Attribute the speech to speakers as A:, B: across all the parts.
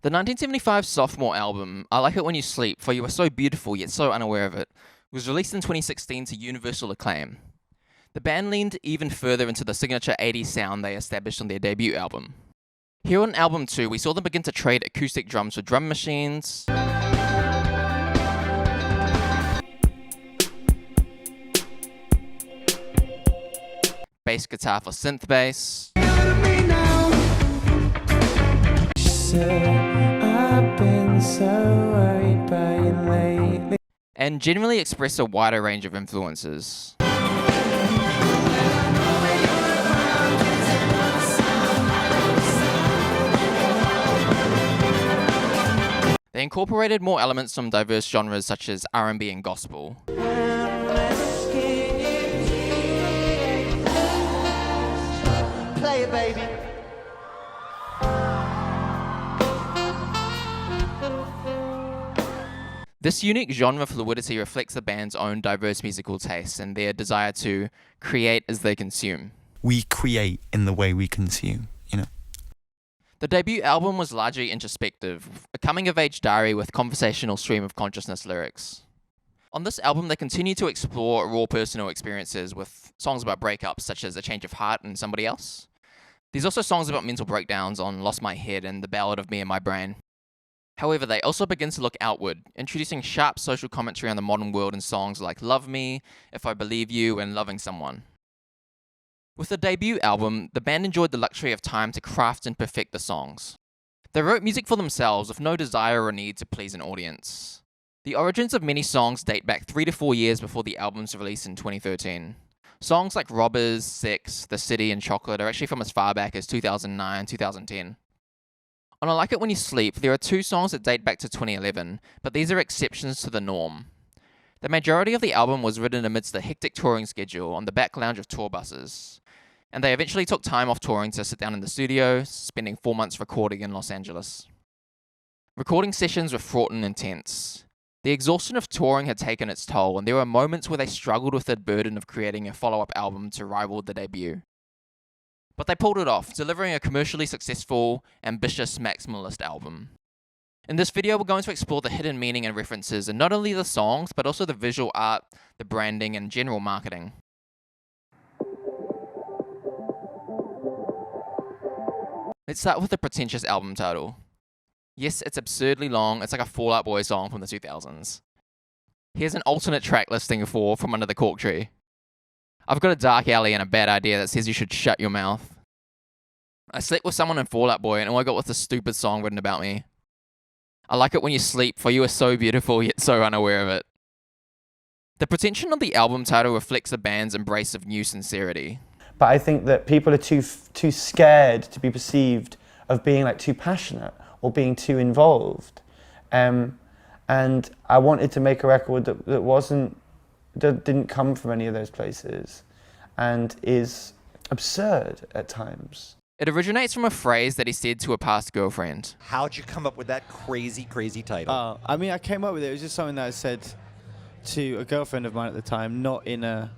A: The 1975 sophomore album, I Like It When You Sleep, For You Are So Beautiful Yet So Unaware of It, was released in 2016 to universal acclaim. The band leaned even further into the signature 80s sound they established on their debut album. Here on album 2, we saw them begin to trade acoustic drums for drum machines, bass guitar for synth bass, and generally express a wider range of influences. They incorporated more elements from diverse genres such as R&B and gospel. Play it, baby. This unique genre fluidity reflects the band's own diverse musical tastes and their desire to create as they consume.
B: We create in the way we consume, you know?
A: The debut album was largely introspective, a coming-of-age diary with conversational stream of consciousness lyrics. On this album, they continue to explore raw personal experiences with songs about breakups, such as A Change of Heart and Somebody Else. There's also songs about mental breakdowns on Lostmyhead and The Ballad of Me and My Brain. However, they also begin to look outward, introducing sharp social commentary on the modern world in songs like Love Me, If I Believe You, and Loving Someone. With the debut album, the band enjoyed the luxury of time to craft and perfect the songs. They wrote music for themselves with no desire or need to please an audience. The origins of many songs date back 3 to 4 years before the album's release in 2013. Songs like Robbers, Sex, The City, and Chocolate are actually from as far back as 2009, 2010. On I Like It When You Sleep, there are 2 songs that date back to 2011, but these are exceptions to the norm. The majority of the album was written amidst a hectic touring schedule on the back lounge of tour buses, and they eventually took time off touring to sit down in the studio, spending 4 months recording in Los Angeles. Recording sessions were fraught and intense. The exhaustion of touring had taken its toll, and there were moments where they struggled with the burden of creating a follow-up album to rival the debut. But they pulled it off, delivering a commercially successful, ambitious maximalist album. In this video, we're going to explore the hidden meaning and references in not only the songs, but also the visual art, the branding, and general marketing. Let's start with the pretentious album title. Yes, it's absurdly long, it's like a Fall Out Boy song from the 2000s. Here's an alternate track listing for From Under the Cork Tree. I've got a dark alley and a bad idea that says you should shut your mouth. I slept with someone in Fall Out Boy and all I got was this stupid song written about me. I like it when you sleep, for you are so beautiful yet so unaware of it. The pretension of the album title reflects the band's embrace of new sincerity.
C: But I think that people are too scared to be perceived of being like too passionate or being too involved. And I wanted to make a record that didn't come from any of those places and is absurd at times.
A: It originates from a phrase that he said to a past girlfriend.
D: How'd you come up with that crazy, crazy title?
E: I mean, I came up with it. It was just something that I said to a girlfriend of mine at the time, not in as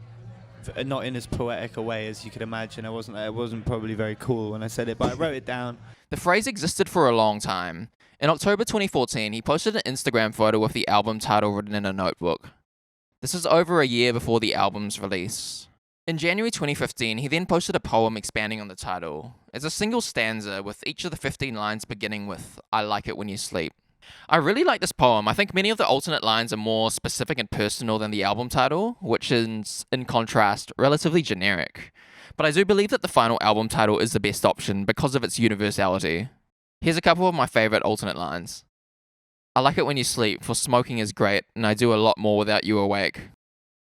E: poetic a way as you could imagine. It wasn't probably very cool when I said it, but I wrote it down.
A: The phrase existed for a long time. In October 2014, he posted an Instagram photo with the album title written in a notebook. This is over a year before the album's release. In January 2015, he then posted a poem expanding on the title. It's a single stanza with each of the 15 lines beginning with, I like it when you sleep. I really like this poem. I think many of the alternate lines are more specific and personal than the album title, which is, in contrast, relatively generic. But I do believe that the final album title is the best option because of its universality. Here's a couple of my favorite alternate lines. I like it when you sleep, for smoking is great, and I do a lot more without you awake.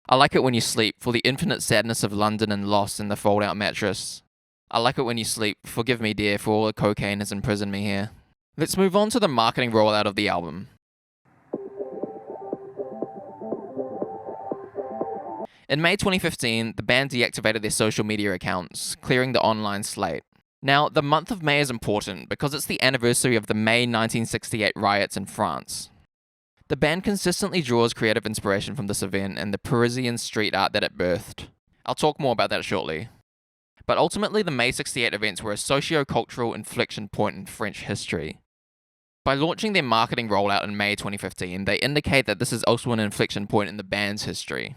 A: I like it when you sleep, for the infinite sadness of London and loss in the fold-out mattress. I like it when you sleep, forgive me dear, for all the cocaine has imprisoned me here. Let's move on to the marketing rollout of the album. In May 2015, the band deactivated their social media accounts, clearing the online slate. Now, the month of May is important because it's the anniversary of the May 1968 riots in France. The band consistently draws creative inspiration from this event and the Parisian street art that it birthed. I'll talk more about that shortly. But ultimately, the May 68 events were a socio-cultural inflection point in French history. By launching their marketing rollout in May 2015, they indicate that this is also an inflection point in the band's history.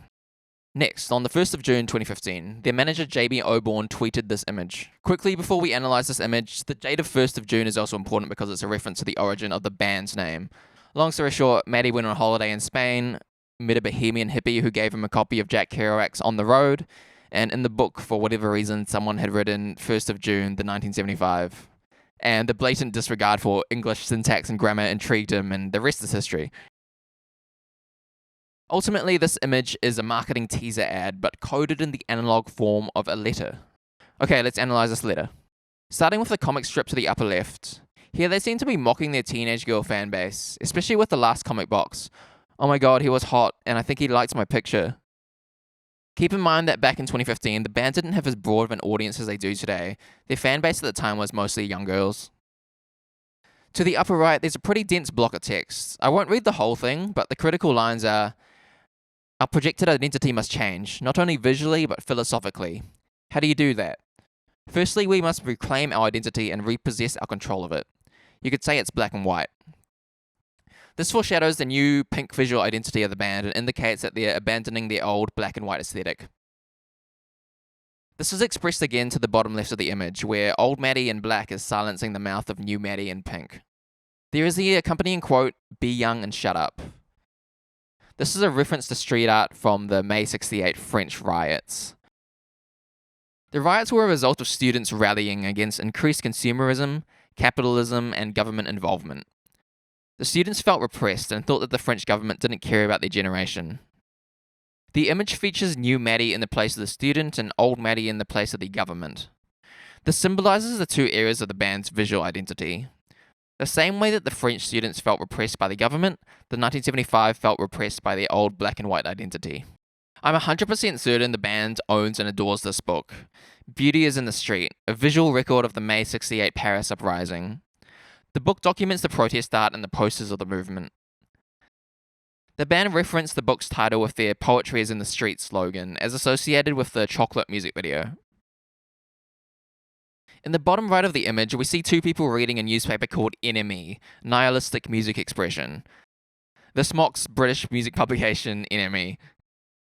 A: Next, on the 1st of June 2015, their manager JB Oborn tweeted this image. Quickly before we analyse this image, the date of 1st of June is also important because it's a reference to the origin of the band's name. Long story short, Maddie went on holiday in Spain, met a bohemian hippie who gave him a copy of Jack Kerouac's On the Road, and in the book, for whatever reason, someone had written 1st of June, the 1975. And the blatant disregard for English syntax and grammar intrigued him, and the rest is history. Ultimately, this image is a marketing teaser ad, but coded in the analog form of a letter. Okay, let's analyze this letter. Starting with the comic strip to the upper left, here they seem to be mocking their teenage girl fan base, especially with the last comic box. Oh my god, he was hot, and I think he liked my picture. Keep in mind that back in 2015, the band didn't have as broad of an audience as they do today. Their fan base at the time was mostly young girls. To the upper right, there's a pretty dense block of text. I won't read the whole thing, but the critical lines are, our projected identity must change, not only visually, but philosophically. How do you do that? Firstly, we must reclaim our identity and repossess our control of it. You could say it's black and white. This foreshadows the new pink visual identity of the band and indicates that they're abandoning their old black and white aesthetic. This is expressed again to the bottom left of the image, where old Maddie in black is silencing the mouth of new Maddie in pink. There is the accompanying quote, "Be young and shut up." This is a reference to street art from the May 68 French riots. The riots were a result of students rallying against increased consumerism, capitalism, and government involvement. The students felt repressed and thought that the French government didn't care about their generation. The image features new Maddie in the place of the student and old Maddie in the place of the government. This symbolizes the two areas of the band's visual identity. The same way that the French students felt repressed by the government, the 1975 felt repressed by their old black and white identity. I'm 100% certain the band owns and adores this book. Beauty is in the Street, a visual record of the May 68 Paris uprising. The book documents the protest art and the posters of the movement. The band referenced the book's title with their Poetry is in the Street slogan, as associated with the Chocolate music video. In the bottom right of the image, we see two people reading a newspaper called NME, Nihilistic Music Expression. This mocks British music publication NME.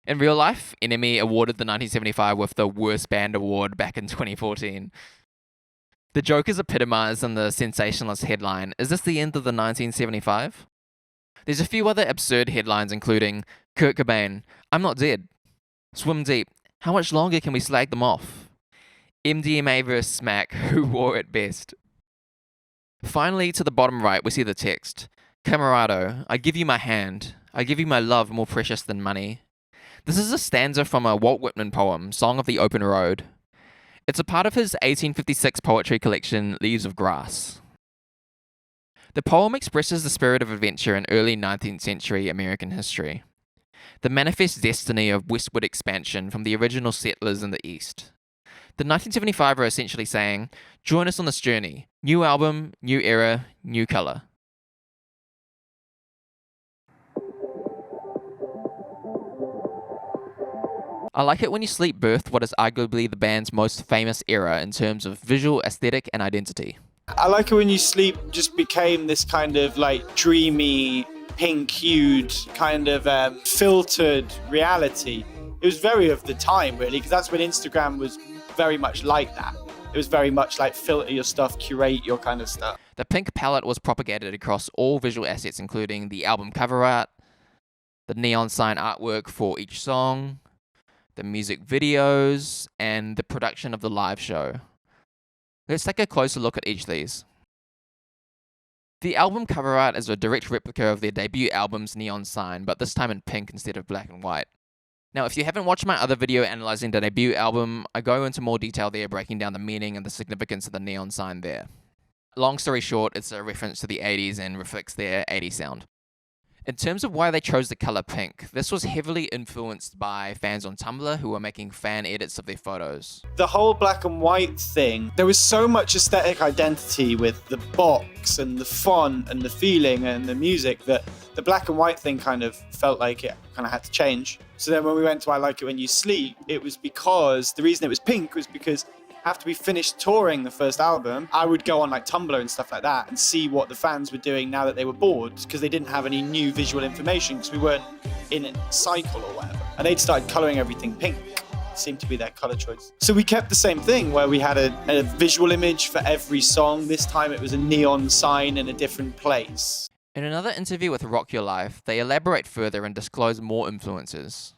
A: In real life, NME awarded the 1975 with the Worst Band Award back in 2014. The joke is epitomized in the sensationalist headline, "Is this the end of the 1975?" There's a few other absurd headlines including, Kurt Cobain, "I'm not dead." Swim Deep, "How much longer can we slag them off?" MDMA vs. Smack, who wore it best? Finally, to the bottom right, we see the text. Camarado, I give you my hand. I give you my love more precious than money. This is a stanza from a Walt Whitman poem, Song of the Open Road. It's a part of his 1856 poetry collection, Leaves of Grass. The poem expresses the spirit of adventure in early 19th century American history. The manifest destiny of westward expansion from the original settlers in the East. The 1975 are essentially saying, join us on this journey. New album, new era, new colour. I Like It When You Sleep birthed what is arguably the band's most famous era in terms of visual aesthetic and identity.
E: I Like It When You Sleep just became this kind of like dreamy, pink-hued, kind of filtered reality. It was very of the time, really, because that's when Instagram was very much like that. It was very much like filter your stuff, curate your kind of stuff.
A: The pink palette was propagated across all visual assets, including the album cover art, the neon sign artwork for each song, the music videos, and the production of the live show. Let's take a closer look at each of these. The album cover art is a direct replica of their debut album's neon sign, but this time in pink instead of black and white. Now, if you haven't watched my other video analysing the debut album, I go into more detail there, breaking down the meaning and the significance of the neon sign there. Long story short, it's a reference to the 80s and reflects their 80s sound. In terms of why they chose the colour pink, this was heavily influenced by fans on Tumblr who were making fan edits of their photos.
E: The whole black and white thing, there was so much aesthetic identity with the box and the font and the feeling and the music that the black and white thing kind of felt like it kind of had to change. So then when we went to I Like It When You Sleep, it was because, the reason it was pink was because after we finished touring the first album, I would go on like Tumblr and stuff like that and see what the fans were doing now that they were bored, because they didn't have any new visual information because we weren't in a cycle or whatever. And they'd started colouring everything pink. Seemed to be their colour choice. So we kept the same thing where we had a visual image for every song. This time it was a neon sign in a different place.
A: In another interview with Rock Your Life, they elaborate further and disclose more influences.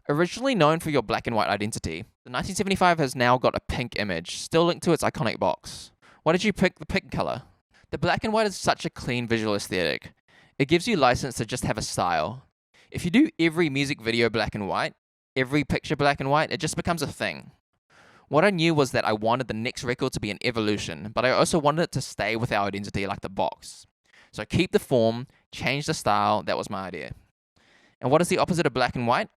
A: Originally known for your black and white identity, the 1975 has now got a pink image, still linked to its iconic box. Why did you pick the pink colour? The black and white is such a clean visual aesthetic. It gives you license to just have a style. If you do every music video black and white, every picture black and white, it just becomes a thing. What I knew was that I wanted the next record to be an evolution, but I also wanted it to stay with our identity like the box. So keep the form, change the style, that was my idea. And what is the opposite of black and white?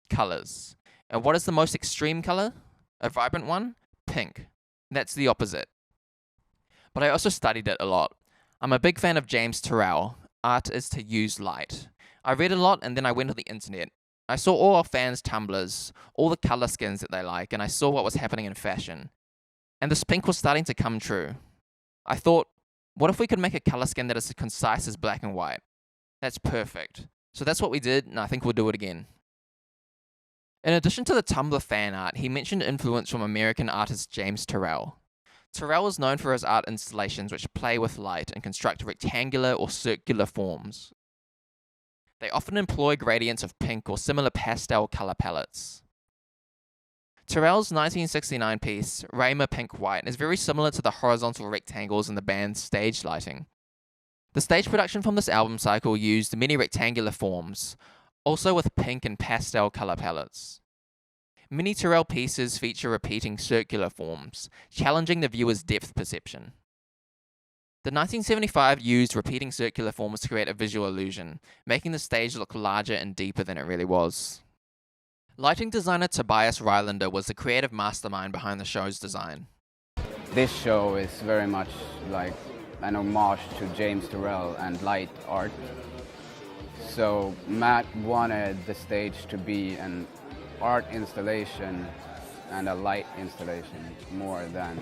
A: Colors. And what is the most extreme color? A vibrant one? Pink. That's the opposite. But I also studied it a lot. I'm a big fan of James Turrell. Art is to use light. I read a lot and then I went on the internet. I saw all our fans' Tumblrs, all the color schemes that they like, and I saw what was happening in fashion. And this pink was starting to come true. I thought, what if we could make a color scheme that is as concise as black and white? That's perfect. So that's what we did, and I think we'll do it again. In addition to the Tumblr fan art, he mentioned influence from American artist James Turrell. Turrell is known for his art installations which play with light and construct rectangular or circular forms. They often employ gradients of pink or similar pastel color palettes. Turrell's 1969 piece, Raymer Pink White, is very similar to the horizontal rectangles in the band's stage lighting. The stage production from this album cycle used many rectangular forms, also with pink and pastel color palettes. Many Turrell pieces feature repeating circular forms, challenging the viewer's depth perception. The 1975 used repeating circular forms to create a visual illusion, making the stage look larger and deeper than it really was. Lighting designer Tobias Rylander was the creative mastermind behind the show's design.
F: This show is very much like an homage to James Turrell and light art. So Matt wanted the stage to be an art installation and a light installation more than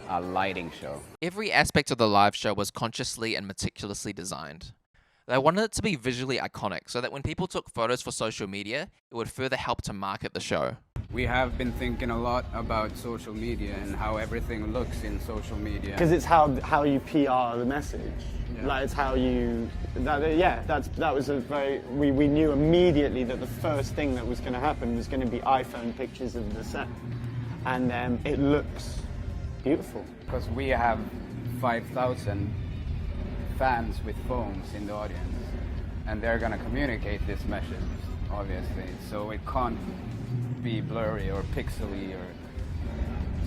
F: a lighting show.
A: Every aspect of the live show was consciously and meticulously designed. They wanted it to be visually iconic so that when people took photos for social media, it would further help to market the show.
F: We have been thinking a lot about social media and how everything looks in social media.
C: Because it's how you PR the message.
F: Yeah.
C: Like it's how you. That was a very. We knew immediately that the first thing that was going to happen was going to be iPhone pictures of the set, and it looks beautiful.
F: Because we have 5,000 fans with phones in the audience, and they're going to communicate this message, obviously. So it can't be blurry or pixely or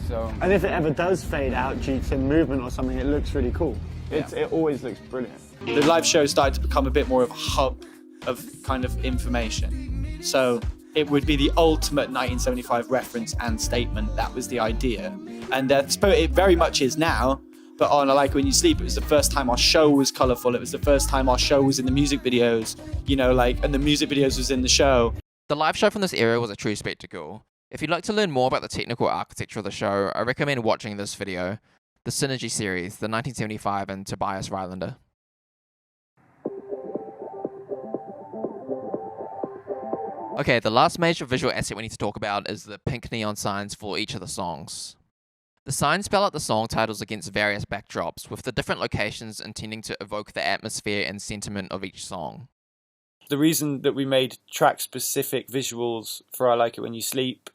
F: so.
C: And if it ever does fade out due to movement or something, it looks really cool.
F: Yeah.
C: It always looks brilliant.
E: The live show started to become a bit more of a hub of kind of information. So it would be the ultimate 1975 reference and statement. That was the idea. And it very much is now. But on I Like It When You Sleep, it was the first time our show was colourful. It was the first time our show was in the music videos, and the music videos was in the show.
A: The live show from this era was a true spectacle. If you'd like to learn more about the technical architecture of the show, I recommend watching this video, the Synergy series, the 1975 and Tobias Rylander. Okay, the last major visual asset we need to talk about is the pink neon signs for each of the songs. The signs spell out the song titles against various backdrops, with the different locations intending to evoke the atmosphere and sentiment of each song.
E: The reason that we made track-specific visuals for I Like It When You Sleep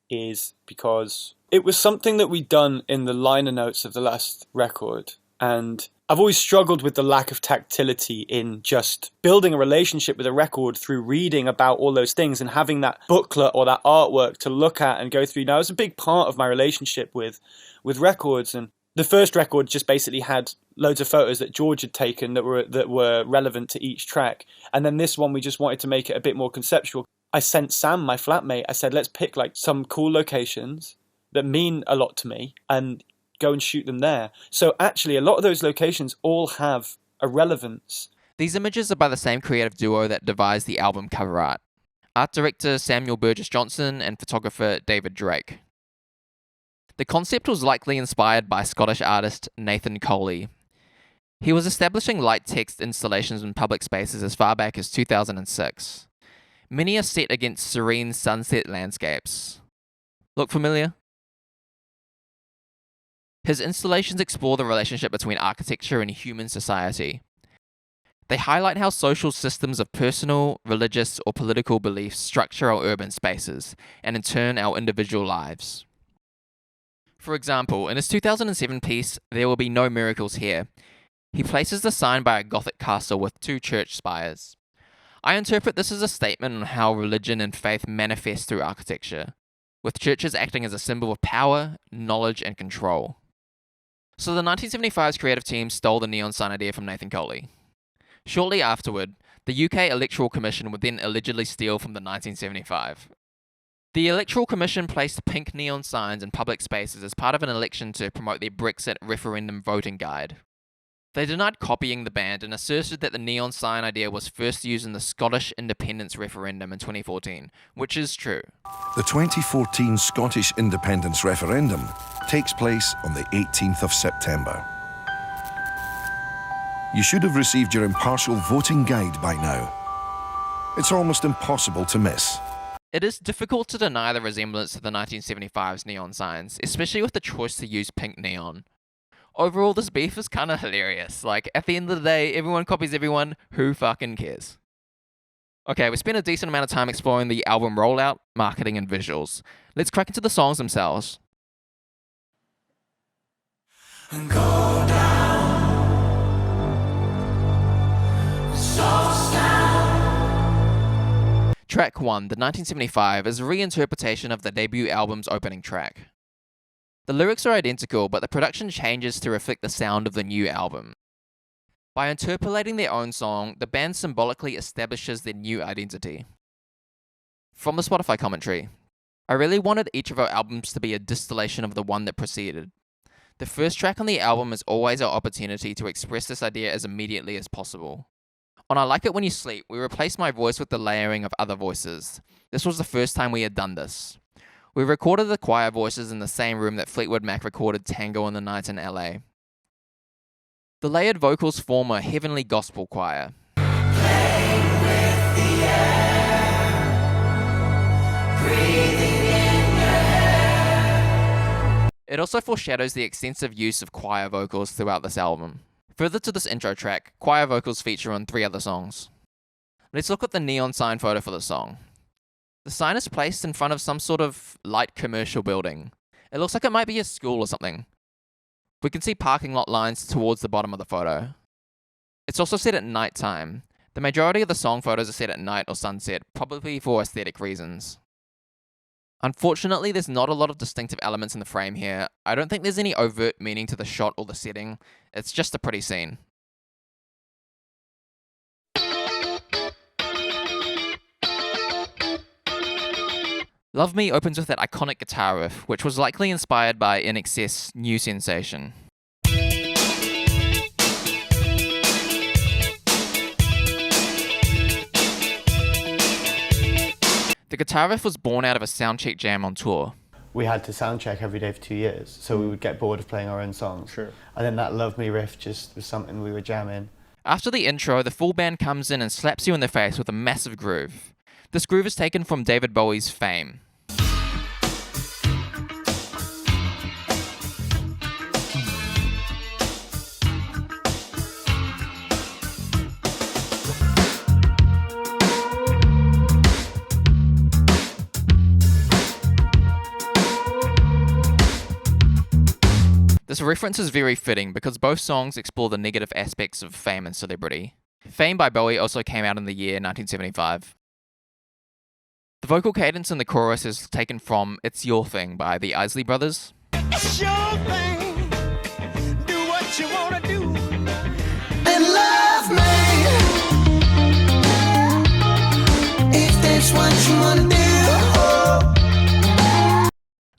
E: is because it was something that we'd done in the liner notes of the last record. And I've always struggled with the lack of tactility in just building a relationship with a record through reading about all those things and having that booklet or that artwork to look at and go through. Now, it's a big part of my relationship with records. And the first record just basically had loads of photos that George had taken that were relevant to each track. And then this one, we just wanted to make it a bit more conceptual. I sent Sam, my flatmate, I said, let's pick like some cool locations that mean a lot to me and go and shoot them there. So actually, a lot of those locations all have a relevance.
A: These images are by the same creative duo that devised the album cover art. Art director Samuel Burgess Johnson and photographer David Drake. The concept was likely inspired by Scottish artist Nathan Coley. He was establishing light text installations in public spaces as far back as 2006. Many are set against serene sunset landscapes. Look familiar? His installations explore the relationship between architecture and human society. They highlight how social systems of personal, religious, or political beliefs structure our urban spaces, and in turn our individual lives. For example, in his 2007 piece, There Will Be No Miracles Here, he places the sign by a Gothic castle with 2 church spires. I interpret this as a statement on how religion and faith manifest through architecture, with churches acting as a symbol of power, knowledge, and control. So the 1975's creative team stole the neon sign idea from Nathan Coley. Shortly afterward, the UK Electoral Commission would then allegedly steal from the 1975. The Electoral Commission placed pink neon signs in public spaces as part of an election to promote their Brexit referendum voting guide. They denied copying the band and asserted that the neon sign idea was first used in the Scottish independence referendum in 2014, which is true.
G: The 2014 Scottish independence referendum takes place on the 18th of September. You should have received your impartial voting guide by now. It's almost impossible to miss.
A: It is difficult to deny the resemblance to the 1975's neon signs, especially with the choice to use pink neon. Overall, this beef is kinda hilarious. Like, at the end of the day, everyone copies everyone, who fucking cares? Okay, we spent a decent amount of time exploring the album rollout, marketing, and visuals. Let's crack into the songs themselves.
H: Go down, soft sound.
A: Track 1, the 1975, is a reinterpretation of the debut album's opening track. The lyrics are identical, but the production changes to reflect the sound of the new album. By interpolating their own song, the band symbolically establishes their new identity. From the Spotify commentary, I really wanted each of our albums to be a distillation of the one that preceded. The first track on the album is always our opportunity to express this idea as immediately as possible. On I Like It When You Sleep, we replaced my voice with the layering of other voices. This was the first time we had done this. We recorded the choir voices in the same room that Fleetwood Mac recorded Tango in the Night in LA. The layered vocals form a heavenly gospel choir.
H: Playing with the air, breathing in your hair.
A: It also foreshadows the extensive use of choir vocals throughout this album. Further to this intro track, choir vocals feature on 3 other songs. Let's look at the neon sign photo for the song. The sign is placed in front of some sort of light commercial building. It looks like it might be a school or something. We can see parking lot lines towards the bottom of the photo. It's also set at night time. The majority of the song photos are set at night or sunset, probably for aesthetic reasons. Unfortunately, there's not a lot of distinctive elements in the frame here. I don't think there's any overt meaning to the shot or the setting. It's just a pretty scene. Love Me opens with that iconic guitar riff, which was likely inspired by INXS' New Sensation. The guitar riff was born out of a soundcheck jam on tour.
C: We had to sound check every day for 2 years, so we would get bored of playing our own songs.
E: Sure.
C: And then that Love Me riff just was something we were jamming.
A: After the intro, the full band comes in and slaps you in the face with a massive groove. This groove is taken from David Bowie's Fame. This reference is very fitting because both songs explore the negative aspects of fame and celebrity. Fame by Bowie also came out in the year 1975. The vocal cadence in the chorus is taken from It's Your Thing by the Isley Brothers.
H: It's your thing. Do what you wanna do. And love me. If that's what you wanna do.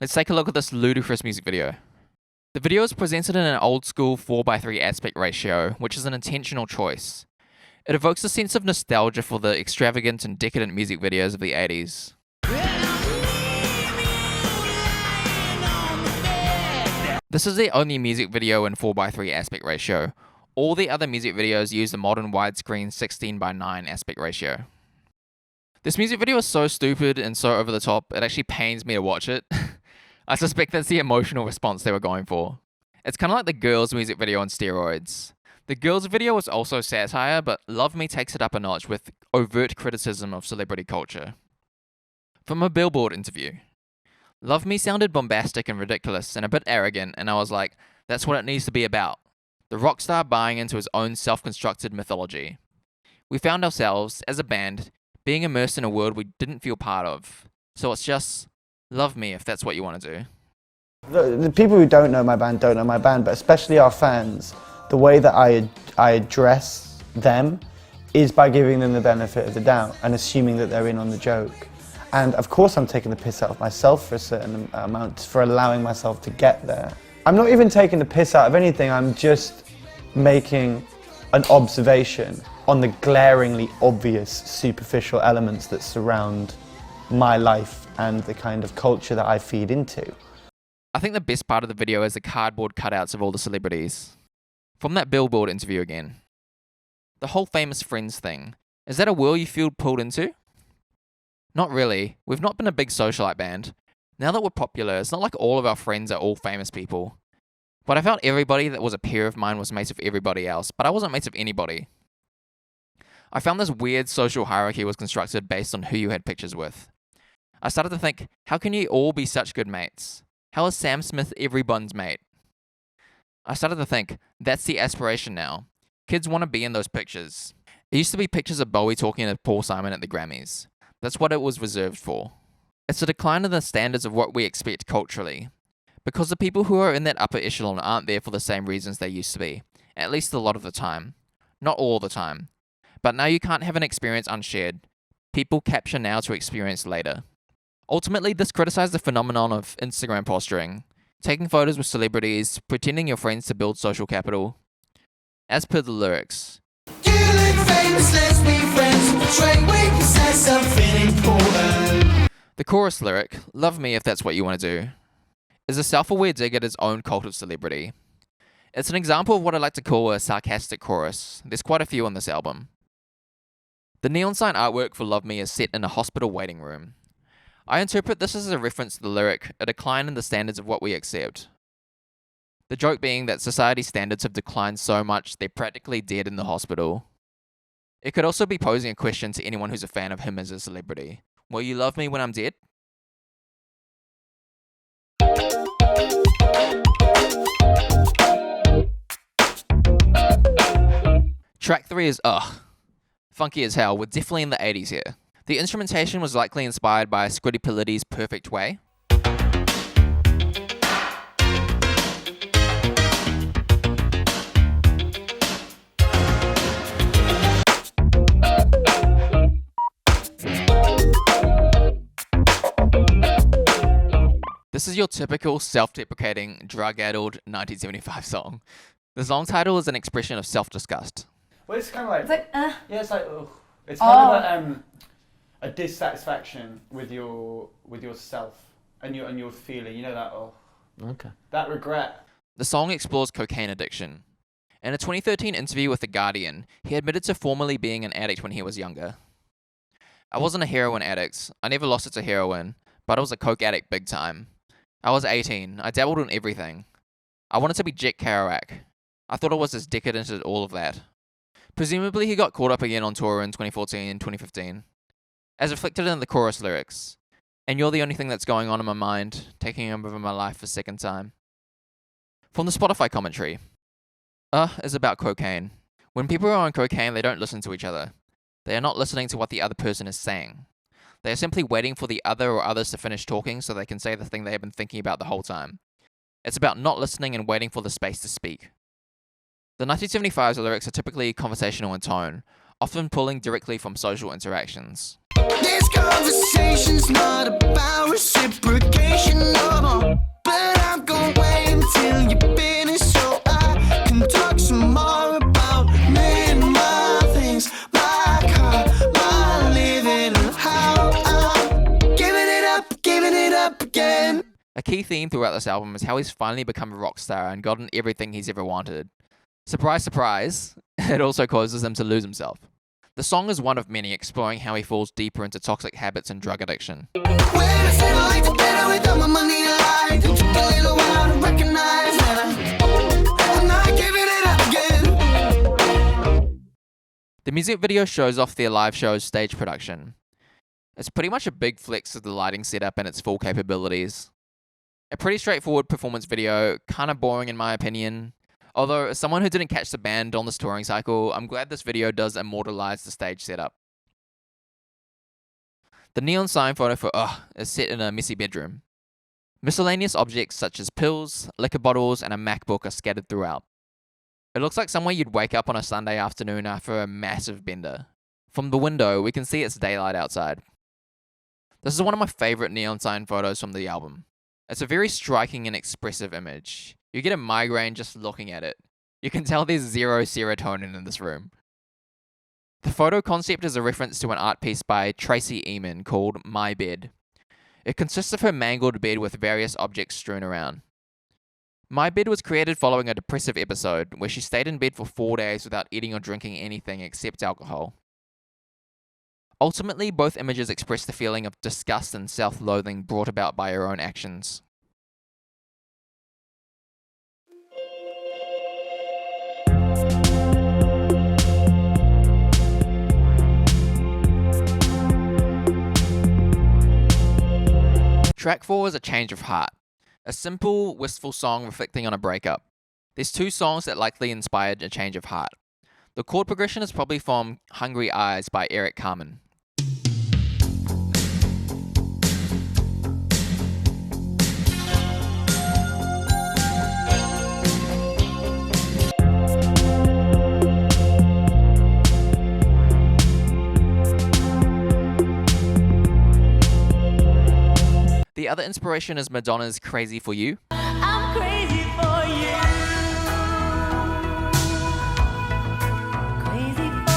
A: Let's take a look at this ludicrous music video. The video is presented in an old school 4:3 aspect ratio, which is an intentional choice. It evokes a sense of nostalgia for the extravagant and decadent music videos of the 80s.
H: Well, I'm leaving you lying on the bed.
A: This is the only music video in 4:3 aspect ratio. All the other music videos use the modern widescreen 16:9 aspect ratio. This music video is so stupid and so over the top, it actually pains me to watch it. I suspect that's the emotional response they were going for. It's kind of like the Girls music video on steroids. The Girls video was also satire, but Love Me takes it up a notch with overt criticism of celebrity culture. From a Billboard interview. Love Me sounded bombastic and ridiculous and a bit arrogant, and I was like, that's what it needs to be about. The rock star buying into his own self-constructed mythology. We found ourselves, as a band, being immersed in a world we didn't feel part of. So it's just, love me if that's what you want to do.
C: The people who don't know my band don't know my band, but especially our fans, the way that I address them is by giving them the benefit of the doubt and assuming that they're in on the joke. And of course I'm taking the piss out of myself for a certain amount, for allowing myself to get there. I'm not even taking the piss out of anything, I'm just making an observation on the glaringly obvious superficial elements that surround my life and the kind of culture that I feed into.
A: I think the best part of the video is the cardboard cutouts of all the celebrities. From that Billboard interview again. The whole famous friends thing. Is that a world you feel pulled into? Not really. We've not been a big socialite band. Now that we're popular, it's not like all of our friends are all famous people. But I felt everybody that was a peer of mine was mates of everybody else, but I wasn't mates of anybody. I found this weird social hierarchy was constructed based on who you had pictures with. I started to think, how can you all be such good mates? How is Sam Smith everyone's mate? I started to think, that's the aspiration now. Kids want to be in those pictures. It used to be pictures of Bowie talking to Paul Simon at the Grammys. That's what it was reserved for. It's a decline in the standards of what we expect culturally. Because the people who are in that upper echelon aren't there for the same reasons they used to be. At least a lot of the time. Not all the time. But now you can't have an experience unshared. People capture now to experience later. Ultimately, this criticized the phenomenon of Instagram posturing. Taking photos with celebrities, pretending you're friends to build social capital. As per the lyrics.
H: You look famous, let's be friends. Portray we possess something important.
A: The chorus lyric, love me if that's what you want to do, is a self-aware dig at his own cult of celebrity. It's an example of what I like to call a sarcastic chorus. There's quite a few on this album. The neon sign artwork for Love Me is set in a hospital waiting room. I interpret this as a reference to the lyric, a decline in the standards of what we accept. The joke being that society's standards have declined so much they're practically dead in the hospital. It could also be posing a question to anyone who's a fan of him as a celebrity. Will you love me when I'm dead? Track 3 is funky as hell. We're definitely in the 80s here. The instrumentation was likely inspired by Scritti Poliiti's Perfect Way. This is your typical self-deprecating, drug-addled 1975 song. The song title is an expression of self-disgust.
C: Well, it's kind of like,
I: It's like,
C: yeah, it's like, ugh. It's kind of a dissatisfaction with yourself and your feeling. You know that
J: Okay.
C: that regret.
A: The song explores cocaine addiction. In a 2013 interview with The Guardian, he admitted to formerly being an addict when he was younger. I wasn't a heroin addict. I never lost it to heroin, but I was a coke addict big time. I was 18. I dabbled in everything. I wanted to be Jack Kerouac. I thought I was as decadent as all of that. Presumably he got caught up again on tour in 2014 and 2015. As reflected in the chorus lyrics, and you're the only thing that's going on in my mind, taking over my life a second time. From the Spotify commentary, is about cocaine. When people are on cocaine, they don't listen to each other. They are not listening to what the other person is saying. They are simply waiting for the other or others to finish talking so they can say the thing they have been thinking about the whole time. It's about not listening and waiting for the space to speak. The 1975's lyrics are typically conversational in tone, often pulling directly from social interactions.
H: This conversation's not about reciprocation no more, but I'm gonna wait until you finish so I can talk some more about me and my things, my car, my living, and how I'm giving it up again.
A: A key theme throughout this album is how he's finally become a rock star and gotten everything he's ever wanted. Surprise, surprise, it also causes him to lose himself. The song is one of many exploring how he falls deeper into toxic habits and drug addiction. The music video shows off their live show's stage production. It's pretty much a big flex of the lighting setup and its full capabilities. A pretty straightforward performance video, kinda boring in my opinion. Although, as someone who didn't catch the band on this touring cycle, I'm glad this video does immortalize the stage setup. The neon sign photo for Ugh is set in a messy bedroom. Miscellaneous objects such as pills, liquor bottles, and a MacBook are scattered throughout. It looks like somewhere you'd wake up on a Sunday afternoon after a massive bender. From the window, we can see it's daylight outside. This is one of my favorite neon sign photos from the album. It's a very striking and expressive image. You get a migraine just looking at it. You can tell there's zero serotonin in this room. The photo concept is a reference to an art piece by Tracy Emin called My Bed. It consists of her mangled bed with various objects strewn around. My Bed was created following a depressive episode where she stayed in bed for 4 days without eating or drinking anything except alcohol. Ultimately, both images express the feeling of disgust and self-loathing brought about by her own actions. Track 4 is A Change of Heart, a simple, wistful song reflecting on a breakup. There's 2 songs that likely inspired A Change of Heart. The chord progression is probably from Hungry Eyes by Eric Carmen. The other inspiration is Madonna's Crazy for You.
H: I'm crazy for you. Crazy for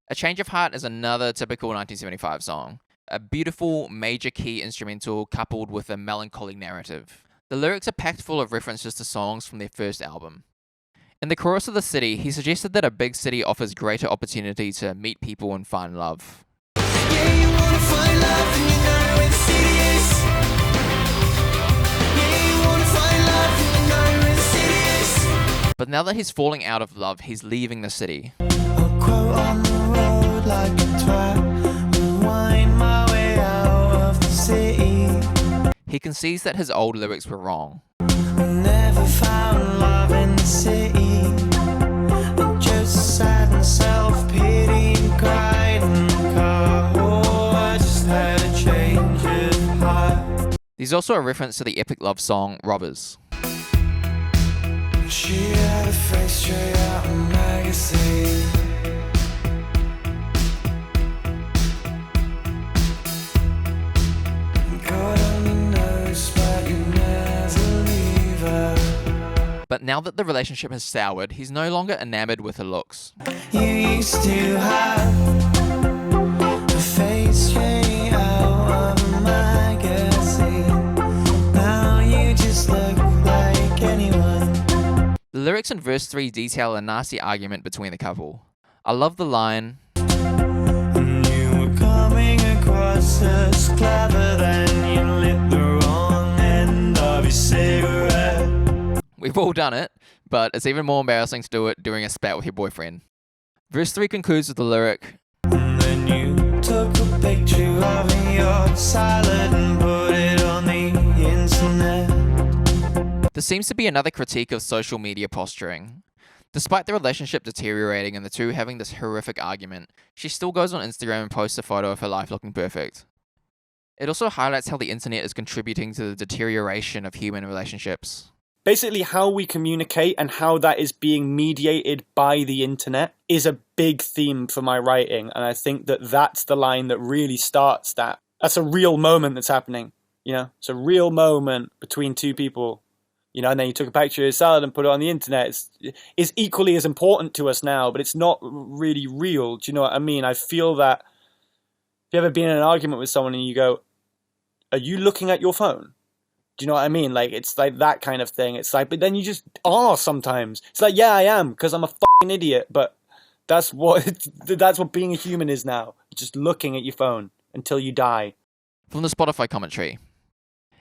A: A Change of Heart is another typical 1975 song, a beautiful major key instrumental coupled with a melancholy narrative. The lyrics are packed full of references to songs from their first album. In the chorus of The City, he suggested that a big city offers greater opportunity to meet people and find love.
H: Yeah, you wanna find love and you know where the city is. Yeah, you wanna find love and you know where the city is.
A: But now that he's falling out of love, he's leaving the city.
H: I'll quote on the road like a twat, and wind my way out of the city.
A: He concedes that his old lyrics were wrong.
H: I never found love in the city. I just sat and self-pity and cried in the car. Oh, I just had a change of heart.
A: There's also a reference to the epic love song Robbers.
H: She had a face straight out of a magazine. Caught on the nose, but you never leave her.
A: But now that the relationship has soured, he's no longer enamored with her looks.
H: You used to have a face straight out of a magazine. Now you just look like anyone.
A: The lyrics in verse 3 detail a nasty argument between the couple. I love the line,
H: And you were coming across as clever, then you lit the wrong end of your cigarette.
A: we've all done it, but it's even more embarrassing to do it during a spat with your boyfriend. Verse 3 concludes with the lyric,
H: And then you took a picture of your salad and put it on the internet.
A: There seems to be another critique of social media posturing. Despite the relationship deteriorating and the two having this horrific argument, she still goes on Instagram and posts a photo of her life looking perfect. It also highlights how the internet is contributing to the deterioration of human relationships.
E: basically how we communicate and how that is being mediated by the internet is a big theme for my writing. And I think that that's the line that really starts that. That's a real moment that's happening. It's a real moment between two people. And then you took a picture of your salad and put it on the internet. It's equally as important to us now, but it's not really real. Do you know what I mean? I feel that if you've ever been in an argument with someone and you go, are you looking at your phone? Do you know what I mean? Like, it's like that kind of thing. It's like, but then you just are sometimes. It's like, yeah, I am, because I'm a fucking idiot. But that's what being a human is now. Just looking at your phone until you die.
A: From the Spotify commentary.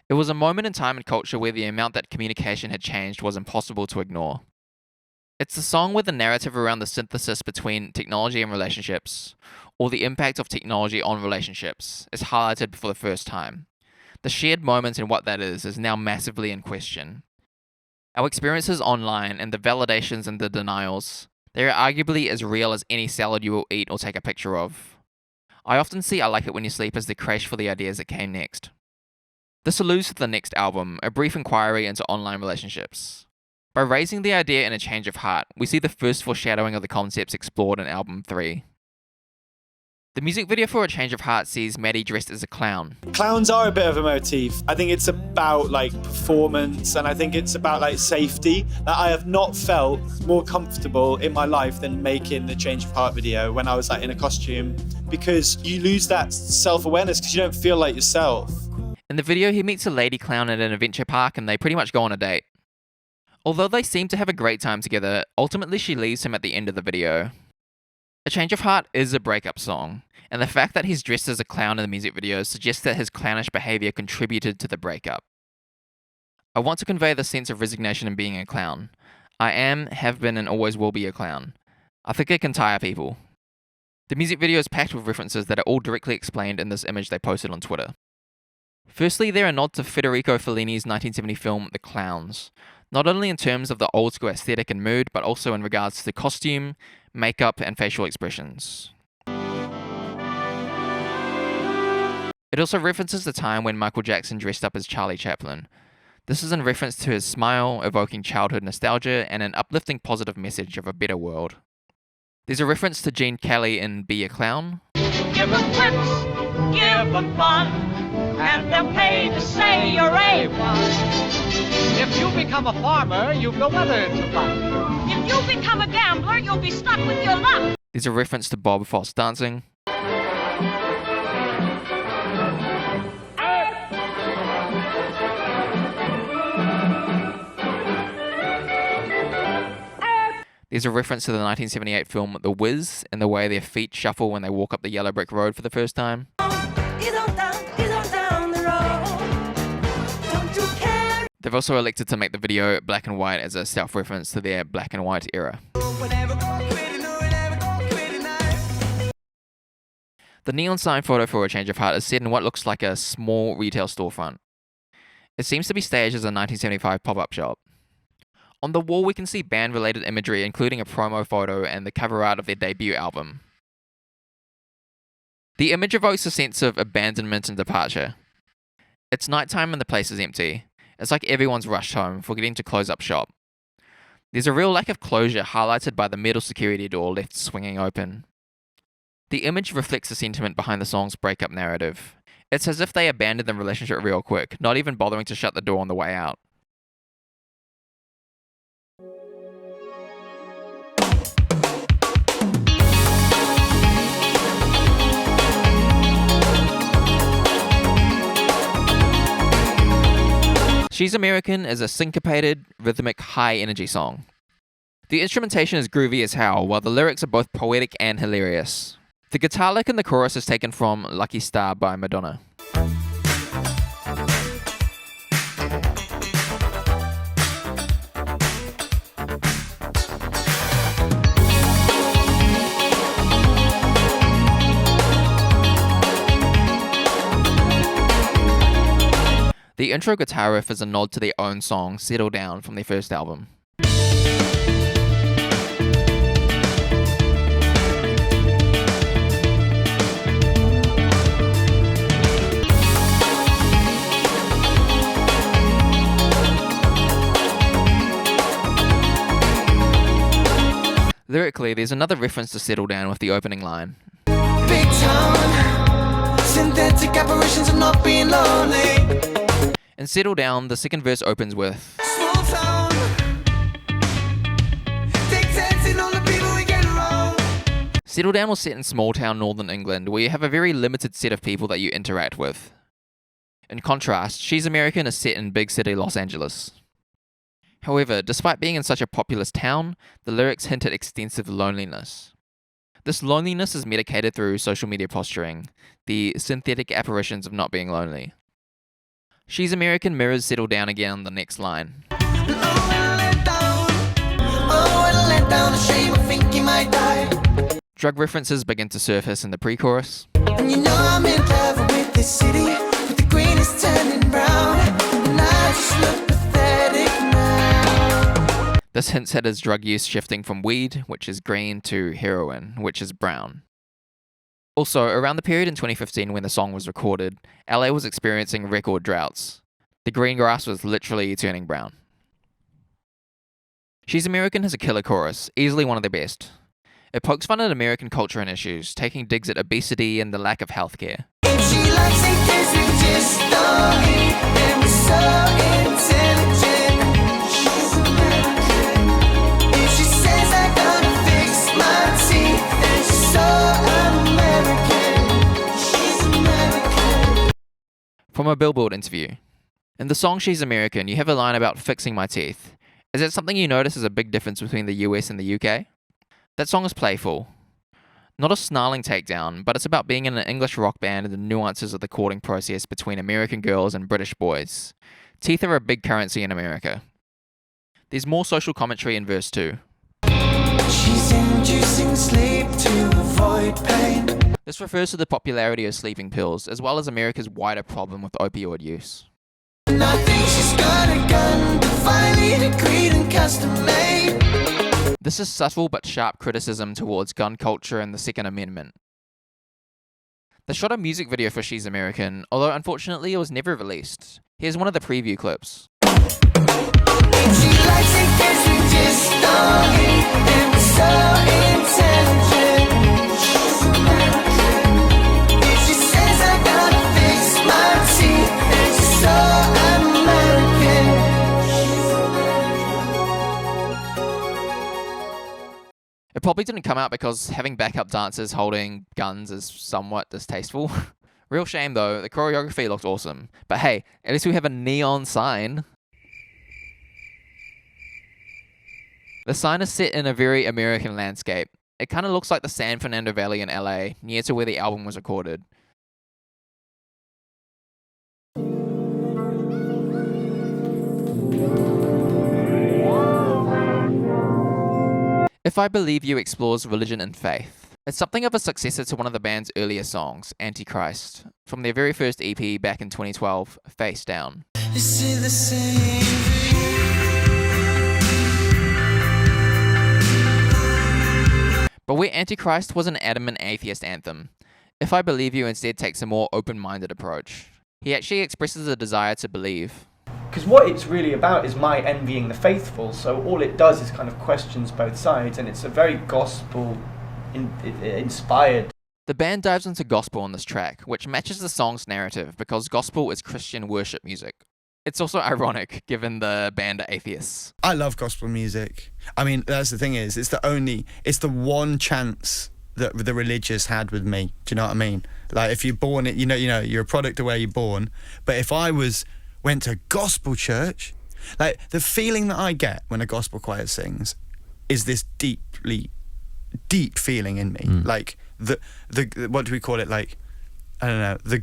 A: It was a moment in time and culture where the amount that communication had changed was impossible to ignore. It's a song where the narrative around the synthesis between technology and relationships, or the impact of technology on relationships, is highlighted for the first time. The shared moment and what that is now massively in question. Our experiences online and the validations and the denials, they are arguably as real as any salad you will eat or take a picture of. I often see I Like It When You Sleep as the crash for the ideas that came next. This alludes to the next album, a brief inquiry into online relationships. By raising the idea in A Change of Heart, we see the first foreshadowing of the concepts explored in album 3. The music video for A Change of Heart sees Maddie dressed as a clown.
E: Clowns are a bit of a motif. I think it's about performance, and I think it's about safety. I have not felt more comfortable in my life than making the Change of Heart video when I was in a costume, because you lose that self-awareness because you don't feel like yourself.
A: In the video, he meets a lady clown at an adventure park and they pretty much go on a date. Although they seem to have a great time together, ultimately she leaves him at the end of the video. A Change of Heart is a breakup song, and the fact that he's dressed as a clown in the music video suggests that his clownish behaviour contributed to the breakup. I want to convey the sense of resignation in being a clown. I am, have been, and always will be a clown. I think it can tire people. The music video is packed with references that are all directly explained in this image they posted on Twitter. Firstly, there are nods to Federico Fellini's 1970 film The Clowns, not only in terms of the old school aesthetic and mood, but also in regards to costume, makeup, and facial expressions. It also references the time when Michael Jackson dressed up as Charlie Chaplin. This is in reference to his smile, evoking childhood nostalgia and an uplifting positive message of a better world. There's a reference to Gene Kelly in Be a Clown.
I: Give them tips, give them fun, and they'll pay to say you're A1. If you become a farmer, you've no weather to run. If you become a gambler, you'll be stuck with your luck.
A: There's a reference to Bob Fosse dancing. There's a reference to the 1978 film The Wiz and the way their feet shuffle when they walk up the yellow brick road for the first time. They've also elected to make the video black and white as a self-reference to their black and white era. The neon sign photo for A Change of Heart is set in what looks like a small retail storefront. It seems to be staged as a 1975 pop-up shop. On the wall we can see band-related imagery, including a promo photo and the cover art of their debut album. The image evokes a sense of abandonment and departure. It's nighttime and the place is empty. It's like everyone's rushed home, forgetting to close up shop. There's a real lack of closure highlighted by the metal security door left swinging open. The image reflects the sentiment behind the song's breakup narrative. It's as if they abandoned the relationship real quick, not even bothering to shut the door on the way out. She's American is a syncopated, rhythmic, high-energy song. The instrumentation is groovy as hell, while the lyrics are both poetic and hilarious. The guitar lick in the chorus is taken from Lucky Star by Madonna. The intro guitar riff is a nod to their own song, Settle Down, from their first album. Lyrically, there's another reference to Settle Down with the opening line.
H: Big town, synthetic apparitions of not being lonely.
A: In Settle Down, the second verse opens with,
H: Small town, dictating all the people we get wrong.
A: Settle Down was set in small town northern England, where you have a very limited set of people that you interact with. In contrast, She's American is set in big city Los Angeles. However, despite being in such a populous town, the lyrics hint at extensive loneliness. This loneliness is medicated through social media posturing, the synthetic apparitions of not being lonely. She's American mirrors Settle Down again on the next line. Drug references begin to surface in the pre-chorus.
H: And you know I'm in love with this city, but the green is turning brown, and I just look pathetic now.
A: This hints at his drug use shifting from weed, which is green, to heroin, which is brown. Also, around the period in 2015 when the song was recorded, LA was experiencing record droughts. The green grass was literally turning brown. She's American has a killer chorus, easily one of the best. It pokes fun at American culture and issues, taking digs at obesity and the lack of healthcare.
H: She likes it 'cause we just don't eat, and we're so intelligent. She's American. If she says I gotta fix my teeth, then she's so American. She's American.
A: From a Billboard interview. In the song She's American, you have a line about fixing my teeth. Is that something you notice as a big difference between the US and the UK? That song is playful. Not a snarling takedown, but it's about being in an English rock band and the nuances of the courting process between American girls and British boys. Teeth are a big currency in America. There's more social commentary in verse 2.
H: She's inducing sleep to avoid pain.
A: This refers to the popularity of sleeping pills, as well as America's wider problem with opioid use.
H: And I think she's got a gun, divinely decreed and custom made.
A: This is subtle but sharp criticism towards gun culture and the Second Amendment. They shot a music video for She's American, although unfortunately it was never released. Here's one of the preview clips.
H: She likes it 'cause we just don't eat, and we're so intelligent. She's American. If she says I gotta fix my teeth, then she's so American.
A: It probably didn't come out because having backup dancers holding guns is somewhat distasteful. Real shame though, the choreography looked awesome. But hey, at least we have a neon sign. The sign is set in a very American landscape. It kind of looks like the San Fernando Valley in LA, near to where the album was recorded. If I Believe You explores religion and faith. It's something of a successor to one of the band's earlier songs, Antichrist, from their very first EP back in 2012, Face Down.
H: This is the same for you.
A: But where Antichrist was an adamant atheist anthem, If I Believe You instead takes a more open-minded approach. He actually expresses a desire to believe.
C: Because what it's really about is my envying the faithful, so all it does is kind of questions both sides, and it's a very gospel inspired.
A: The band dives into gospel on this track, which matches the song's narrative because gospel is Christian worship music. It's also ironic, given the band are atheists.
B: I love gospel music. I mean, that's the thing is, it's the one chance that the religious had with me. Do you know what I mean? Like, if you're born, you know, you're a product of where you're born. But if I went to gospel church, like, the feeling that I get when a gospel choir sings is this deep feeling in me. Like, the what do we call it? Like, I don't know, the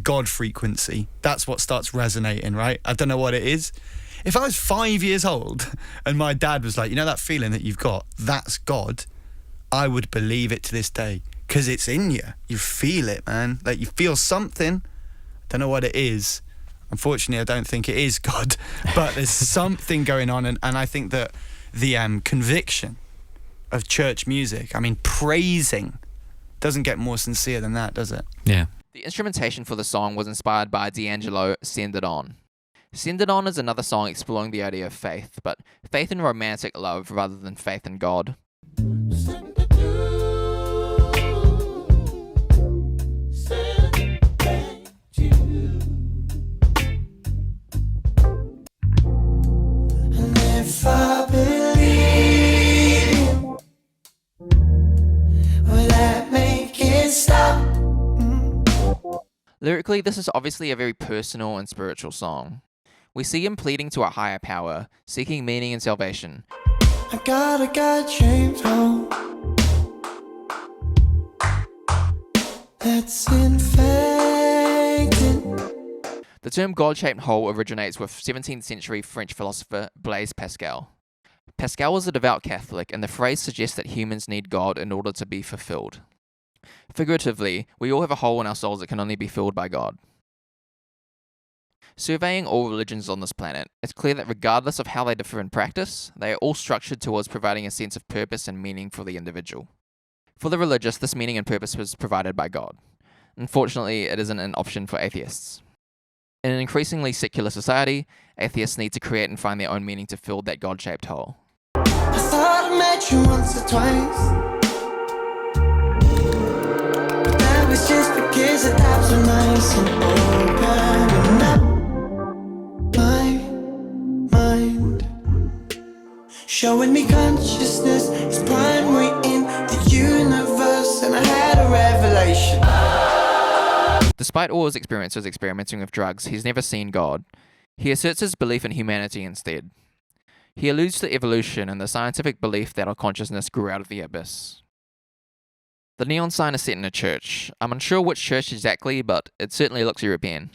B: God frequency. That's what starts resonating, right? I don't know what it is. If I was 5 years old and my dad was like, you know that feeling that you've got, that's God, I would believe it to this day, because it's in you. You feel it, man. Like, you feel something. Don't know what it is. Unfortunately, I don't think it is God, but there's something going on, and I think that the conviction of church music, I mean, praising, doesn't get more sincere than that, does it?
J: Yeah.
A: The instrumentation for the song was inspired by D'Angelo, Send It On. Send It On is another song exploring the idea of faith, but faith in romantic love rather than faith in God.
H: If I believe, will that make it stop?
A: Lyrically, this is obviously a very personal and spiritual song. We see him pleading to a higher power, seeking meaning and salvation.
H: I got a God-shaped hole that's infected.
A: The term God-shaped hole originates with 17th century French philosopher Blaise Pascal. Pascal was a devout Catholic, and the phrase suggests that humans need God in order to be fulfilled. Figuratively, we all have a hole in our souls that can only be filled by God. Surveying all religions on this planet, it's clear that regardless of how they differ in practice, they are all structured towards providing a sense of purpose and meaning for the individual. For the religious, this meaning and purpose was provided by God. Unfortunately, it isn't an option for atheists. In an increasingly secular society, atheists need to create and find their own meaning to fill that God-shaped hole.
H: I thought I met you once or twice, but that was just because the times were nice and opening up my mind, showing me consciousness is primary in the universe, and I had a revelation.
A: Despite all his experiences experimenting with drugs, he's never seen God. He asserts his belief in humanity instead. He alludes to evolution and the scientific belief that our consciousness grew out of the abyss. The neon sign is set in a church. I'm unsure which church exactly, but it certainly looks European.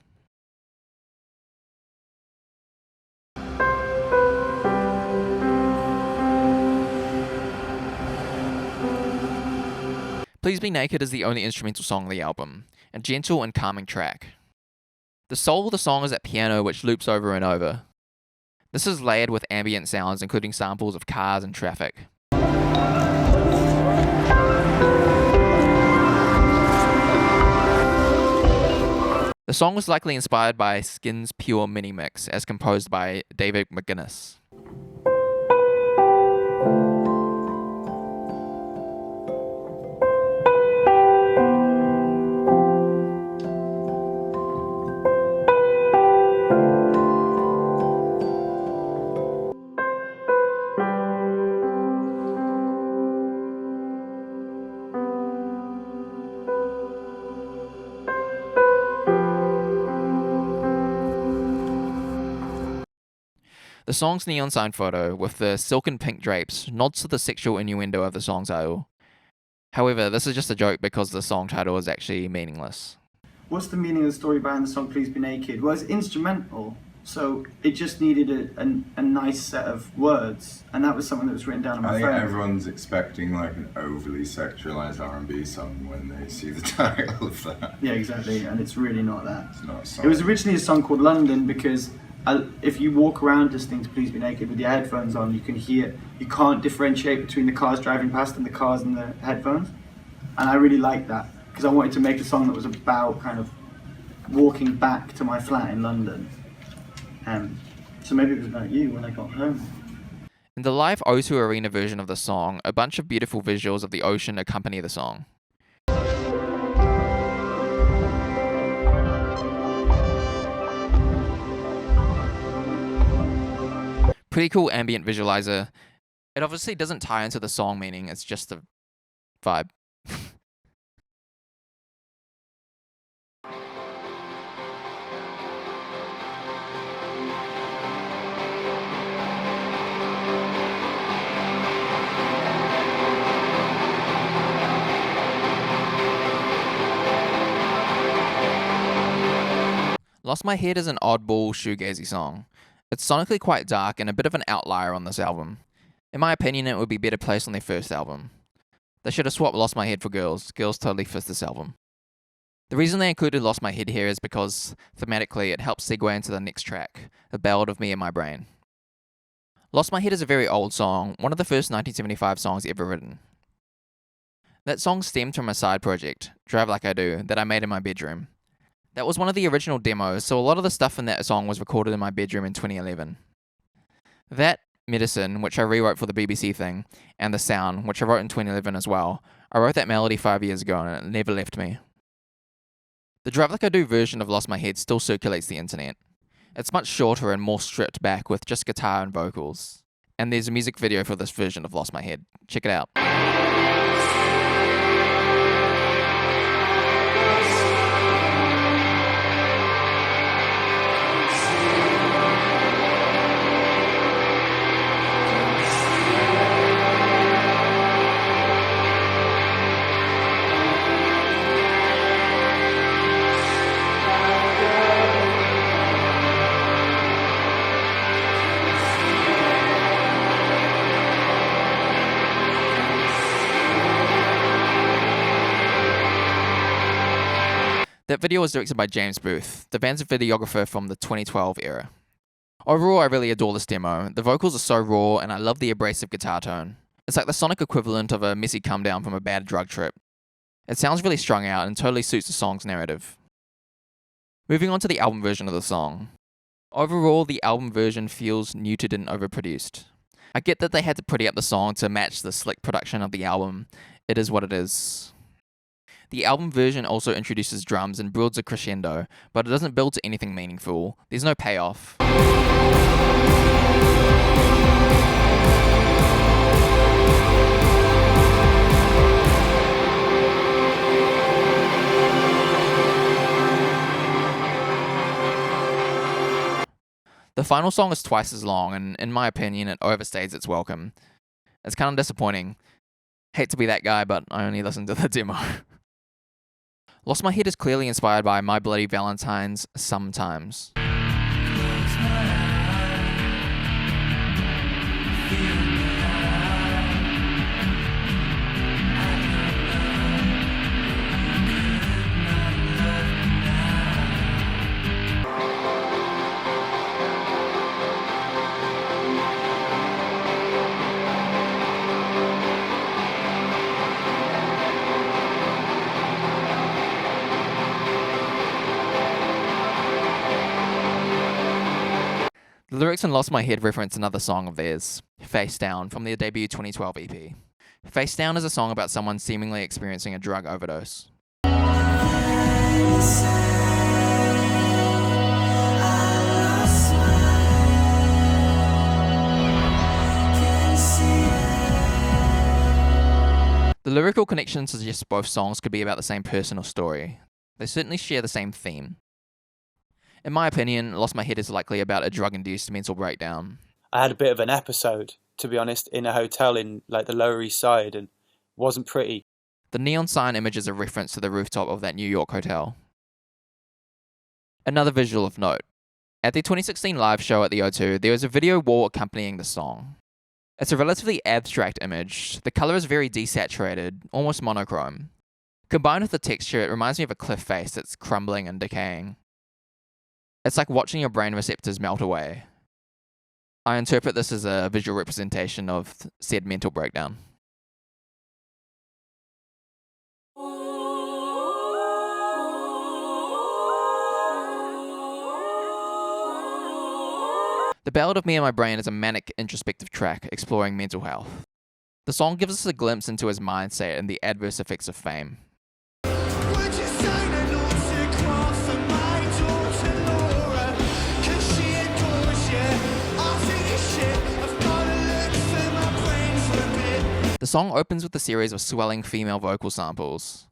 A: Please Be Naked is the only instrumental song on the album, a gentle and calming track. The soul of the song is that piano which loops over and over. This is layered with ambient sounds, including samples of cars and traffic. The song was likely inspired by Skin's Pure Mini Mix, as composed by David McGuinness. The song's neon sign photo, with the silken pink drapes, nods to the sexual innuendo of the song's title. However, this is just a joke because the song title is actually meaningless.
J: What's the meaning of the story behind the song Please Be Naked? Well, it's instrumental, so it just needed a nice set of words, and that was something that was written down on my
K: I think
J: phone.
K: everyone's expecting like an overly sexualized R&B song when they see the title of that.
J: Yeah, exactly, and it's really not that.
K: It's not a song.
J: It was originally a song called London because if you walk around listening to Please Be Naked with your headphones on, you can't differentiate between the cars driving past and the cars and the headphones. And I really liked that because I wanted to make a song that was about kind of walking back to my flat in London. So maybe it was about you when I got home.
A: In the live O2 Arena version of the song, a bunch of beautiful visuals of the ocean accompany the song. Pretty cool ambient visualizer. It obviously doesn't tie into the song meaning, it's just a vibe. Lostmyhead is an oddball shoegazy song. It's sonically quite dark and a bit of an outlier on this album. In my opinion, it would be better placed on their first album. They should have swapped Lostmyhead for Girls. Girls totally fits this album. The reason they included Lostmyhead here is because, thematically, it helps segue into the next track, A Ballad of Me and My Brain. Lostmyhead is a very old song, one of the first 1975 songs ever written. That song stemmed from a side project, Drive Like I Do, that I made in my bedroom. That was one of the original demos, so a lot of the stuff in that song was recorded in my bedroom in 2011. That, Medicine, which I rewrote for the BBC thing, and The Sound, which I wrote in 2011 as well. I wrote that melody 5 years ago and it never left me. The Drive Like I Do version of Lost My Head still circulates the internet. It's much shorter and more stripped back with just guitar and vocals. And there's a music video for this version of Lost My Head. Check it out. That video was directed by James Booth, the band's videographer from the 2012 era. Overall, I really adore this demo. The vocals are so raw, and I love the abrasive guitar tone. It's like the sonic equivalent of a messy come down from a bad drug trip. It sounds really strung out and totally suits the song's narrative. Moving on to the album version of the song. Overall, the album version feels muted and overproduced. I get that they had to pretty up the song to match the slick production of the album. It is what it is. The album version also introduces drums and builds a crescendo, but it doesn't build to anything meaningful. There's no payoff. The final song is twice as long, and in my opinion, it overstays its welcome. It's kind of disappointing. Hate to be that guy, but I only listened to the demo. Lost My Head is clearly inspired by My Bloody Valentine's Sometimes. The lyrics in Lost My Head reference another song of theirs, Face Down, from their debut 2012 EP. Face Down is a song about someone seemingly experiencing a drug overdose. The lyrical connection suggests both songs could be about the same person or story. They certainly share the same theme. In my opinion, Lost My Head is likely about a drug-induced mental breakdown.
E: I had a bit of an episode, to be honest, in a hotel in like the Lower East Side, and it wasn't pretty.
A: The neon sign image is a reference to the rooftop of that New York hotel. Another visual of note. At the 2016 live show at the O2, there was a video wall accompanying the song. It's a relatively abstract image. The colour is very desaturated, almost monochrome. Combined with the texture, it reminds me of a cliff face that's crumbling and decaying. It's like watching your brain receptors melt away. I interpret this as a visual representation of said mental breakdown. The Ballad of Me and My Brain is a manic, introspective track exploring mental health. The song gives us a glimpse into his mindset and the adverse effects of fame. The song opens with a series of swelling female vocal samples.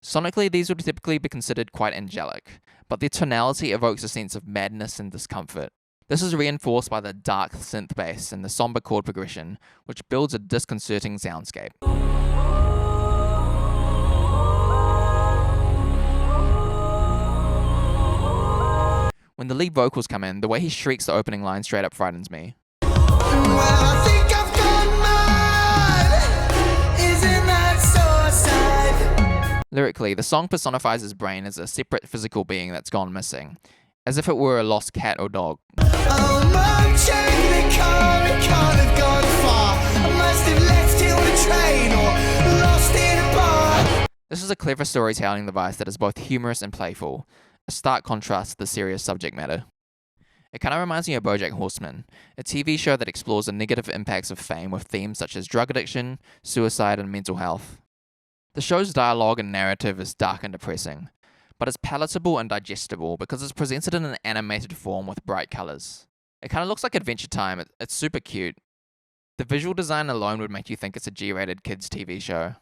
A: Sonically, these would typically be considered quite angelic, but their tonality evokes a sense of madness and discomfort. This is reinforced by the dark synth bass and the somber chord progression, which builds a disconcerting soundscape. When the lead vocals come in, the way he shrieks the opening line straight up frightens me. Lyrically, the song personifies his brain as a separate physical being that's gone missing, as if it were a lost cat or dog. This is a clever storytelling device that is both humorous and playful. a stark contrast to the serious subject matter. It kind of reminds me of BoJack Horseman, a TV show that explores the negative impacts of fame with themes such as drug addiction, suicide, and mental health. The show's dialogue and narrative is dark and depressing, but it's palatable and digestible because it's presented in an animated form with bright colours. It kind of looks like Adventure Time. It's super cute. The visual design alone would make you think it's a G-rated kids TV show.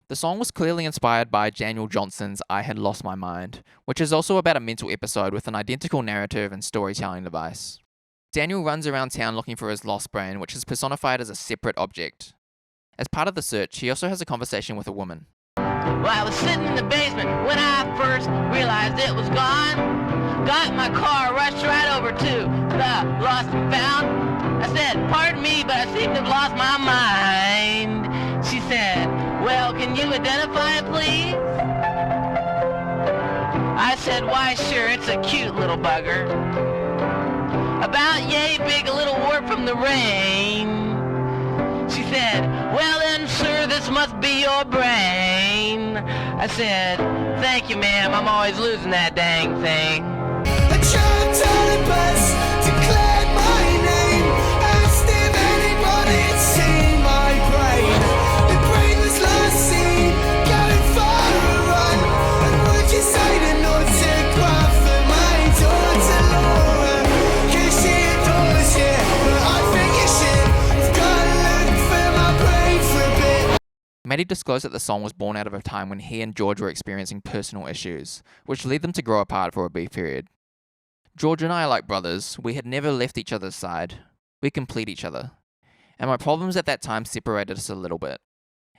A: The song was clearly inspired by Daniel Johnson's I Had Lost My Mind, which is also about a mental episode with an identical narrative and storytelling device. Daniel runs around town looking for his lost brain, which is personified as a separate object. As part of the search, he also has a conversation with a woman.
L: Well, I was sitting in the basement when I first realized it was gone. Got in my car, rushed right over to the Lost and Found. I said, pardon me, but I seem to have lost my mind. She said, well, can you identify it, please? I said, why, sure, it's a cute little bugger. About yay big, a little warp from the rain. She said, well then, sir, this must be your brain. I said, thank you, ma'am, I'm always losing that dang thing.
H: A child telling bus declared my name. Asked if anybody'd seen my brain. The brain was last seen going for a run. And would you say the autograph for my daughter Laura? 'Cause she adores you, but I think you should. I've gotta look for my brain for a bit.
A: Maddie disclosed that the song was born out of a time when he and George were experiencing personal issues, which led them to grow apart for a brief period. George and I are like brothers. We had never left each other's side. We complete each other. And my problems at that time separated us a little bit.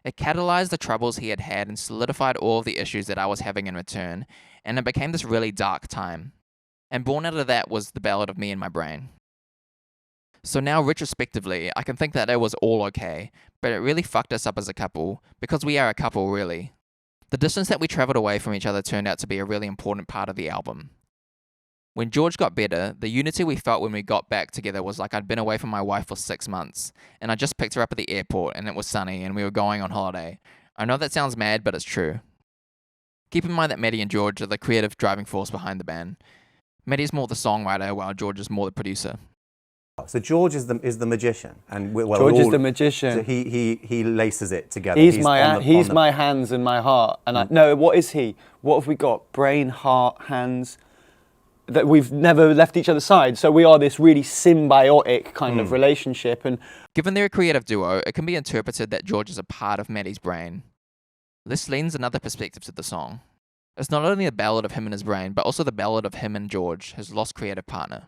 A: It catalyzed the troubles he had had and solidified all of the issues that I was having in return, and it became this really dark time. And born out of that was the Ballad of Me and My Brain. So now, retrospectively, I can think that it was all okay, but it really fucked us up as a couple, because we are a couple, really. The distance that we travelled away from each other turned out to be a really important part of the album. When George got better, the unity we felt when we got back together was like I'd been away from my wife for 6 months, and I just picked her up at the airport, and it was sunny, and we were going on holiday. I know that sounds mad, but it's true. Keep in mind that Maddie and George are the creative driving force behind the band. Maddie's more the songwriter, while George is more the producer.
M: So George is the magician, and
C: George is the magician.
M: So he laces it together.
C: He's my hands and my heart. And no, what is he? What have we got? Brain, heart, hands. That we've never left each other's side. So we are this really symbiotic kind of relationship. And
A: given they're a creative duo, it can be interpreted that George is a part of Maddie's brain. This lends another perspective to the song. It's not only a ballad of him and his brain, but also the ballad of him and George, his lost creative partner.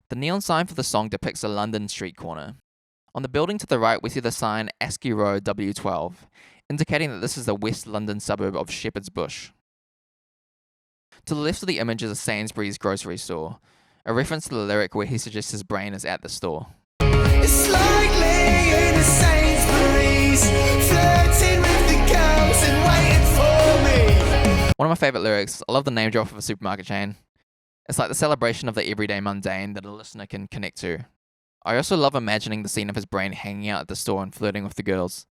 A: The neon sign for the song depicts a London street corner. On the building to the right, we see the sign Askew Road W12, indicating that this is the West London suburb of Shepherd's Bush. To the left of the image is a Sainsbury's grocery store, a reference to the lyric where he suggests his brain is at the store.
H: It's likely in the Sainsbury's, flirting with the girls and waiting for me.
A: One of my favourite lyrics, I love the name drop of a supermarket chain. It's like the celebration of the everyday mundane that a listener can connect to. I also love imagining the scene of his brain hanging out at the store and flirting with the girls.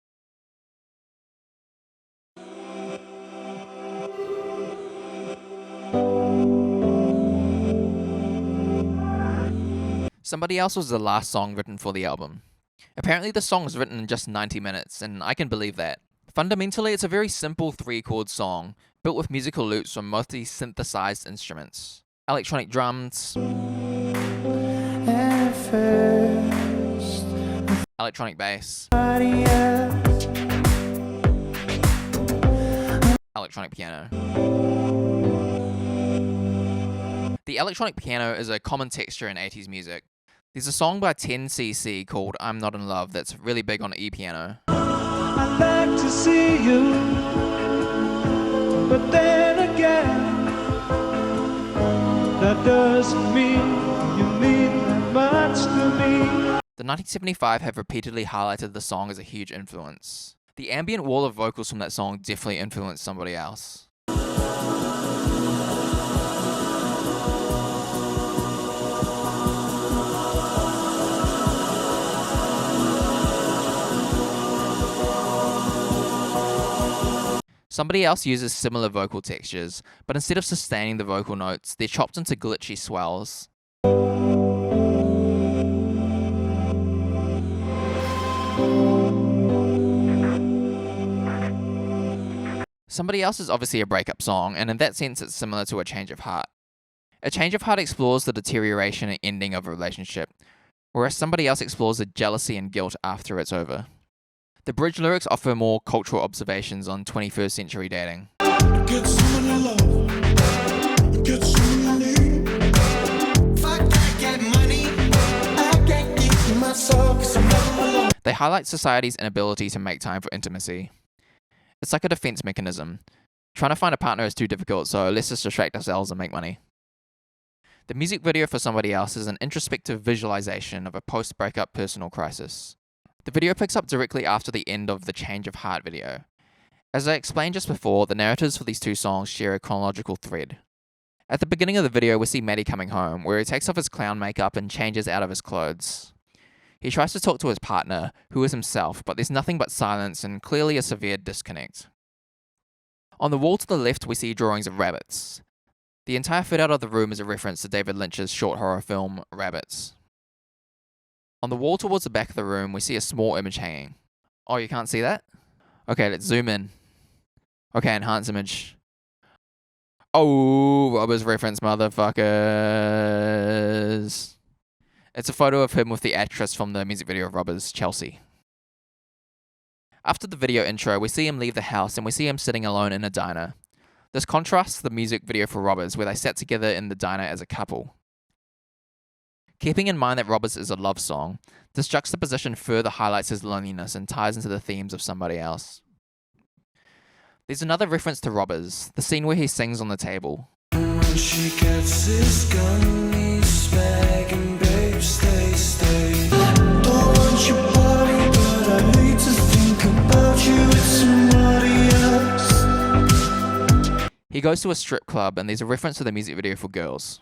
A: Somebody Else was the last song written for the album. Apparently the song was written in just 90 minutes, and I can believe that. Fundamentally, it's a very simple 3-chord song, built with musical loops from mostly synthesized instruments. Electronic drums, electronic bass, electronic piano. The electronic piano is a common texture in 80s music. There's a song by 10cc called I'm Not In Love that's really big on E-piano.
H: I'd like to see you, but then again, that doesn't mean you mean that much to me.
A: The 1975 have repeatedly highlighted the song as a huge influence. The ambient wall of vocals from that song definitely influenced Somebody Else. Somebody Else uses similar vocal textures, but instead of sustaining the vocal notes, they're chopped into glitchy swells. Somebody Else is obviously a breakup song, and in that sense it's similar to A Change of Heart. A Change of Heart explores the deterioration and ending of a relationship, whereas Somebody Else explores the jealousy and guilt after it's over. The bridge lyrics offer more cultural observations on 21st century dating.
H: Get someone you love. Get someone you need. Fuck that, get money. I can't keep myself 'cause I'm not alone.
A: They highlight society's inability to make time for intimacy. It's like a defense mechanism. Trying to find a partner is too difficult, so let's just distract ourselves and make money. The music video for Somebody Else is an introspective visualization of a post-breakup personal crisis. The video picks up directly after the end of the Change of Heart video. As I explained just before, the narratives for these two songs share a chronological thread. At the beginning of the video, we see Matty coming home, where he takes off his clown makeup and changes out of his clothes. He tries to talk to his partner, who is himself, but there's nothing but silence and clearly a severe disconnect. On the wall to the left, we see drawings of rabbits. The entire fit-out of the room is a reference to David Lynch's short horror film, Rabbits. On the wall towards the back of the room, we see a small image hanging. Oh, you can't see that? Okay, let's zoom in. Okay, enhance image. Oh, Robbers reference, motherfuckers. It's a photo of him with the actress from the music video of Robbers, Chelsea. After the video intro, we see him leave the house and we see him sitting alone in a diner. This contrasts the music video for Robbers, where they sat together in the diner as a couple. Keeping in mind that Robbers is a love song, this juxtaposition further highlights his loneliness and ties into the themes of Somebody Else. There's another reference to Robbers, the scene where he sings on the table.
H: When she gets his gun, he's begging, babe, stay. Don't want your body, but I hate to think about you with somebody else.
A: He goes to a strip club and there's a reference to the music video for Girls.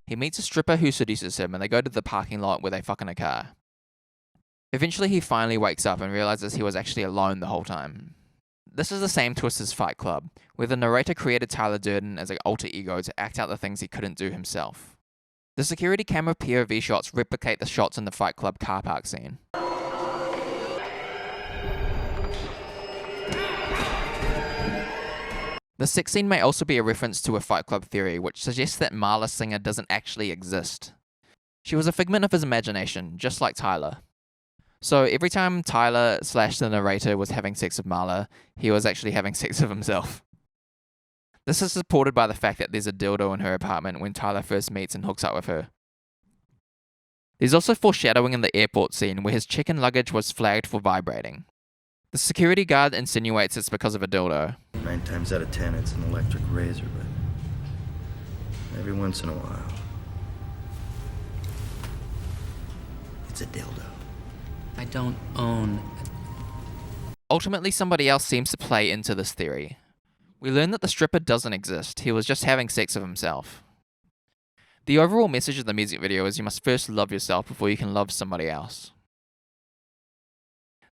A: He meets a stripper who seduces him and they go to the parking lot where they fuck in a car. Eventually he finally wakes up and realizes he was actually alone the whole time. This is the same twist as Fight Club, where the narrator created Tyler Durden as an alter ego to act out the things he couldn't do himself. The security camera POV shots replicate the shots in the Fight Club car park scene. The sex scene may also be a reference to a Fight Club theory, which suggests that Marla Singer doesn't actually exist. She was a figment of his imagination, just like Tyler. So every time Tyler / the narrator was having sex with Marla, he was actually having sex with himself. This is supported by the fact that there's a dildo in her apartment when Tyler first meets and hooks up with her. There's also foreshadowing in the airport scene where his check-in luggage was flagged for vibrating. The security guard insinuates it's because of a dildo.
N: 9 times out of 10, it's an electric razor, but every once in a while, it's a dildo.
O: I don't own.
A: Ultimately, Somebody Else seems to play into this theory. We learn that the stripper doesn't exist, he was just having sex with himself. The overall message of the music video is you must first love yourself before you can love somebody else.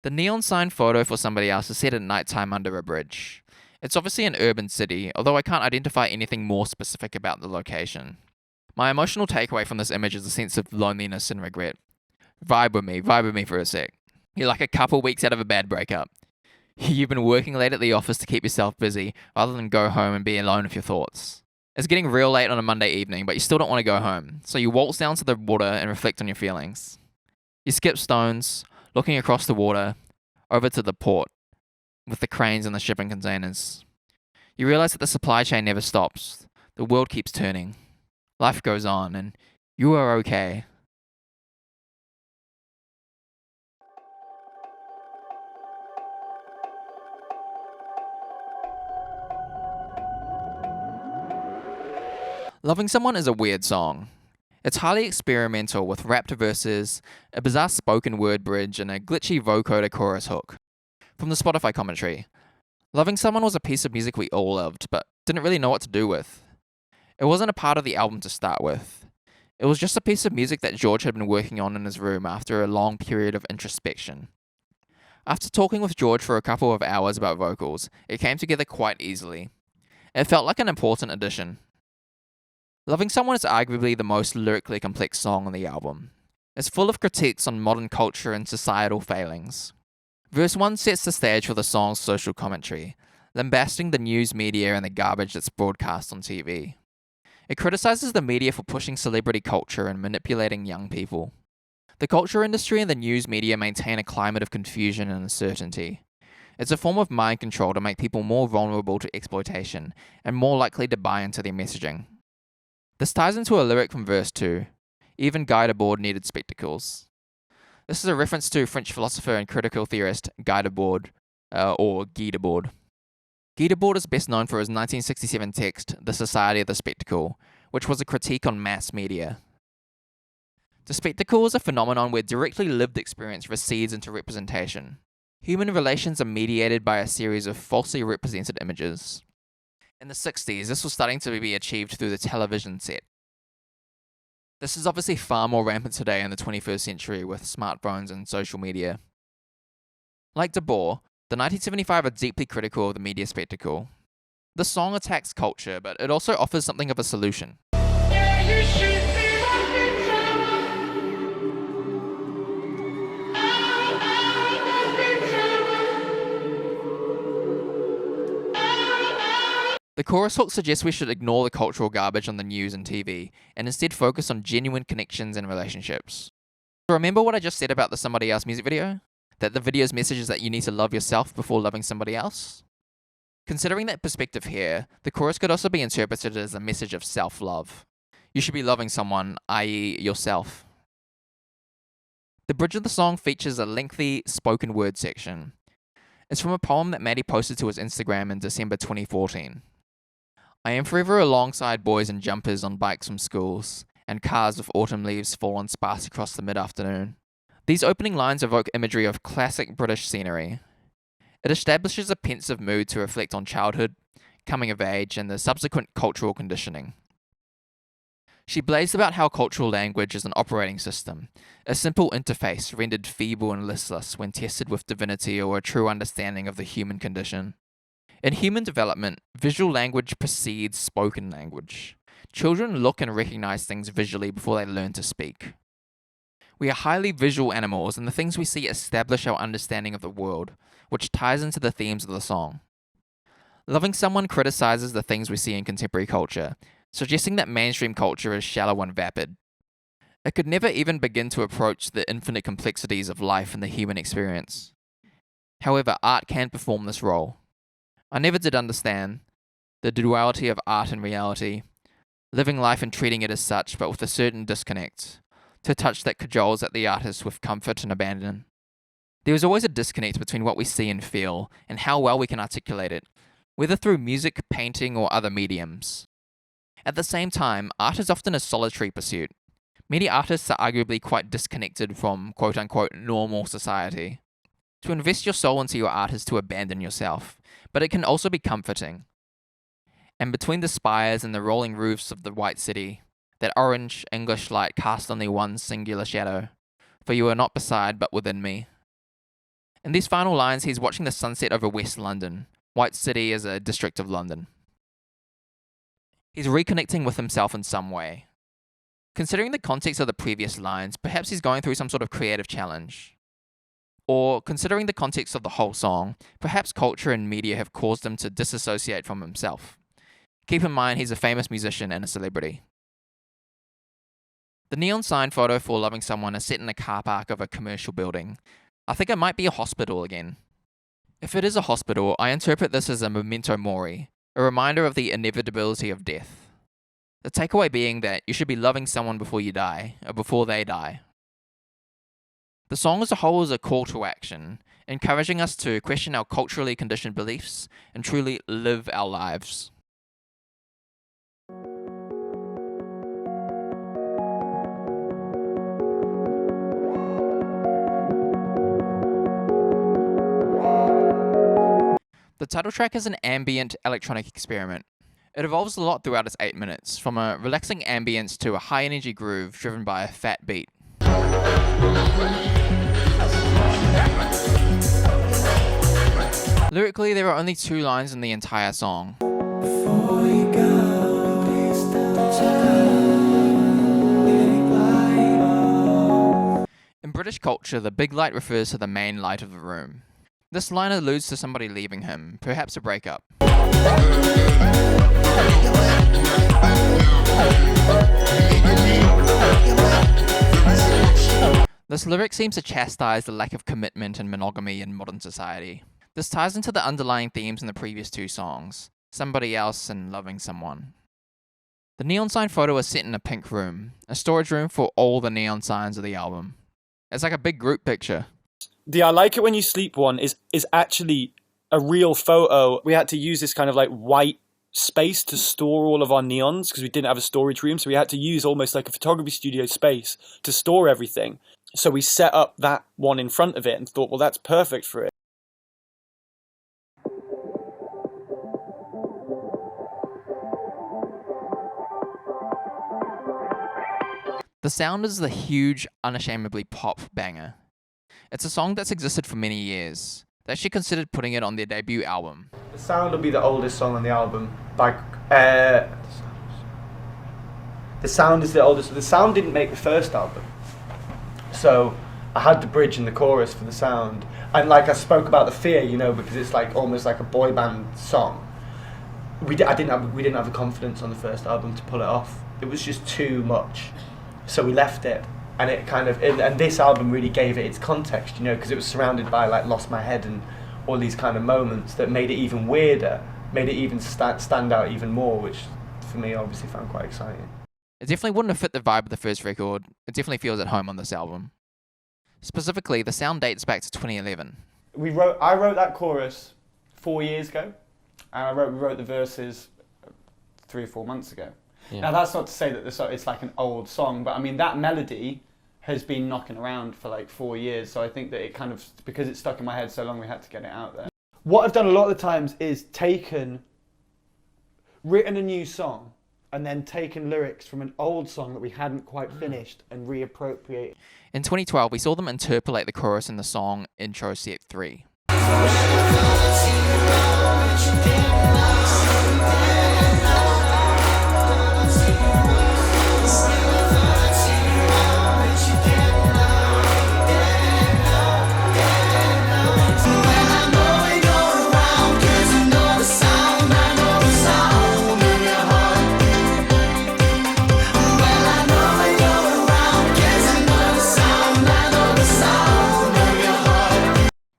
A: The neon sign photo for Somebody Else is set at nighttime under a bridge. It's obviously an urban city, although I can't identify anything more specific about the location. My emotional takeaway from this image is a sense of loneliness and regret. Vibe with me for a sec. You're like a couple weeks out of a bad breakup. You've been working late at the office to keep yourself busy, rather than go home and be alone with your thoughts. It's getting real late on a Monday evening, but you still don't want to go home, so you waltz down to the water and reflect on your feelings. You skip stones, looking across the water, over to the port, with the cranes and the shipping containers. You realize that the supply chain never stops. The world keeps turning. Life goes on, and you are okay. Loving Someone is a weird song. It's highly experimental with rapped verses, a bizarre spoken word bridge, and a glitchy vocoder chorus hook. From the Spotify commentary, Loving Someone was a piece of music we all loved, but didn't really know what to do with. It wasn't a part of the album to start with. It was just a piece of music that George had been working on in his room after a long period of introspection. After talking with George for a couple of hours about vocals, it came together quite easily. It felt like an important addition. Loving Someone is arguably the most lyrically complex song on the album. It's full of critiques on modern culture and societal failings. Verse 1 sets the stage for the song's social commentary, lambasting the news media and the garbage that's broadcast on TV. It criticizes the media for pushing celebrity culture and manipulating young people. The culture industry and the news media maintain a climate of confusion and uncertainty. It's a form of mind control to make people more vulnerable to exploitation and more likely to buy into their messaging. This ties into a lyric from verse 2, even Guy Debord needed spectacles. This is a reference to French philosopher and critical theorist Guy Debord, or Guy Debord. Guy Debord is best known for his 1967 text, The Society of the Spectacle, which was a critique on mass media. The spectacle is a phenomenon where directly lived experience recedes into representation. Human relations are mediated by a series of falsely represented images. In the 60s, this was starting to be achieved through the television set. This is obviously far more rampant today in the 21st century with smartphones and social media. Like Debord, the 1975 are deeply critical of the media spectacle. The song attacks culture, but it also offers something of a solution. The chorus hook suggests we should ignore the cultural garbage on the news and TV, and instead focus on genuine connections and relationships. So remember what I just said about the Somebody Else music video? That the video's message is that you need to love yourself before loving somebody else? Considering that perspective here, the chorus could also be interpreted as a message of self-love. You should be loving someone, i.e. yourself. The bridge of the song features a lengthy spoken word section. It's from a poem that Maddie posted to his Instagram in December 2014. I am forever alongside boys in jumpers on bikes from schools, and cars with autumn leaves fallen sparse across the mid-afternoon. These opening lines evoke imagery of classic British scenery. It establishes a pensive mood to reflect on childhood, coming of age, and the subsequent cultural conditioning. She blazed about how cultural language is an operating system, a simple interface rendered feeble and listless when tested with divinity or a true understanding of the human condition. In human development, visual language precedes spoken language. Children look and recognize things visually before they learn to speak. We are highly visual animals, and the things we see establish our understanding of the world, which ties into the themes of the song. Loving Someone criticizes the things we see in contemporary culture, suggesting that mainstream culture is shallow and vapid. It could never even begin to approach the infinite complexities of life and the human experience. However, art can perform this role. I never did understand the duality of art and reality, living life and treating it as such, but with a certain disconnect, to a touch that cajoles at the artist with comfort and abandon. There is always a disconnect between what we see and feel, and how well we can articulate it, whether through music, painting, or other mediums. At the same time, art is often a solitary pursuit. Many artists are arguably quite disconnected from quote-unquote normal society. To invest your soul into your art is to abandon yourself, but it can also be comforting. And between the spires and the rolling roofs of the white city, that orange English light casts only one singular shadow, for you are not beside but within me. In these final lines, he's watching the sunset over West London. White City is a district of London. He's reconnecting with himself in some way. Considering the context of the previous lines, perhaps he's going through some sort of creative challenge. Or, considering the context of the whole song, perhaps culture and media have caused him to disassociate from himself. Keep in mind he's a famous musician and a celebrity. The neon sign photo for Loving Someone is set in a car park of a commercial building. I think it might be a hospital again. If it is a hospital, I interpret this as a memento mori, a reminder of the inevitability of death. The takeaway being that you should be loving someone before you die, or before they die. The song as a whole is a call to action, encouraging us to question our culturally conditioned beliefs and truly live our lives. The title track is an ambient electronic experiment. It evolves a lot throughout its 8 minutes, from a relaxing ambience to a high-energy groove driven by a fat beat. Lyrically, there are only 2 lines in the entire song. In British culture, the big light refers to the main light of the room. This line alludes to somebody leaving him, perhaps a breakup. This lyric seems to chastise the lack of commitment and monogamy in modern society. This ties into the underlying themes in the previous 2 songs, somebody else and loving someone. The neon sign photo is set in a pink room, a storage room for all the neon signs of the album. It's like a big group picture.
E: The I Like It When You Sleep one is actually a real photo. We had to use this kind of like white space to store all of our neons because we didn't have a storage room, so we had to use almost like a photography studio space to store everything. So we set up that one in front of it and thought, well, that's perfect for it.
A: The Sound is the huge, unashamedly pop banger. It's a song that's existed for many years. They actually considered putting it on their debut album.
C: The Sound will be the oldest song on the album. The Sound is the oldest. The Sound didn't make the first album. So I had the bridge and the chorus for The Sound. And like I spoke about the fear, you know, because it's like almost like a boy band song. We didn't have the confidence on the first album to pull it off. It was just too much. So we left it, and it kind of, and this album really gave it its context, you know, because it was surrounded by like Lostmyhead and all these kind of moments that made it even weirder, made it even stand out even more, which for me obviously found quite exciting.
A: It definitely wouldn't have fit the vibe of the first record. It definitely feels at home on this album. Specifically, The Sound dates back to 2011.
C: I wrote that chorus 4 years ago, and we wrote the verses 3 or 4 months ago.
P: Yeah.
C: Now that's not to say that it's like an old song, but I mean that melody has been knocking around for like 4 years, so I think that it kind of, because it's stuck in my head so long, we had to get it out there. What I've done a lot of the times is written a new song, and then taken lyrics from an old song that we hadn't quite finished and reappropriated.
A: In 2012, we saw them interpolate the chorus in the song Intro Set 3.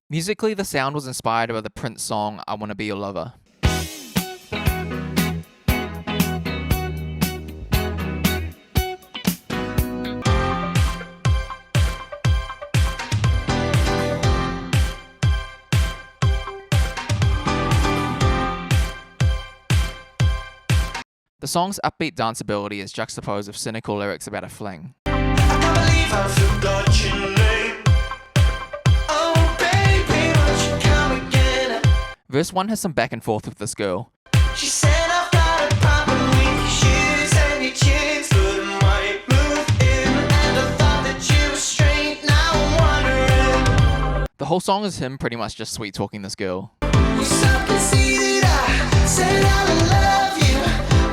A: Musically, The Sound was inspired by the Prince song I Wanna Be Your Lover. The song's upbeat danceability is juxtaposed with cynical lyrics about a fling. Verse 1 has some back and forth with this girl.
H: She said I've got a problem with your shoes and your chicks, but I might move in. And I thought that you were straight, now I'm wondering.
A: The whole song is him pretty much just sweet talking this girl.
H: You're so conceited, I said I love you.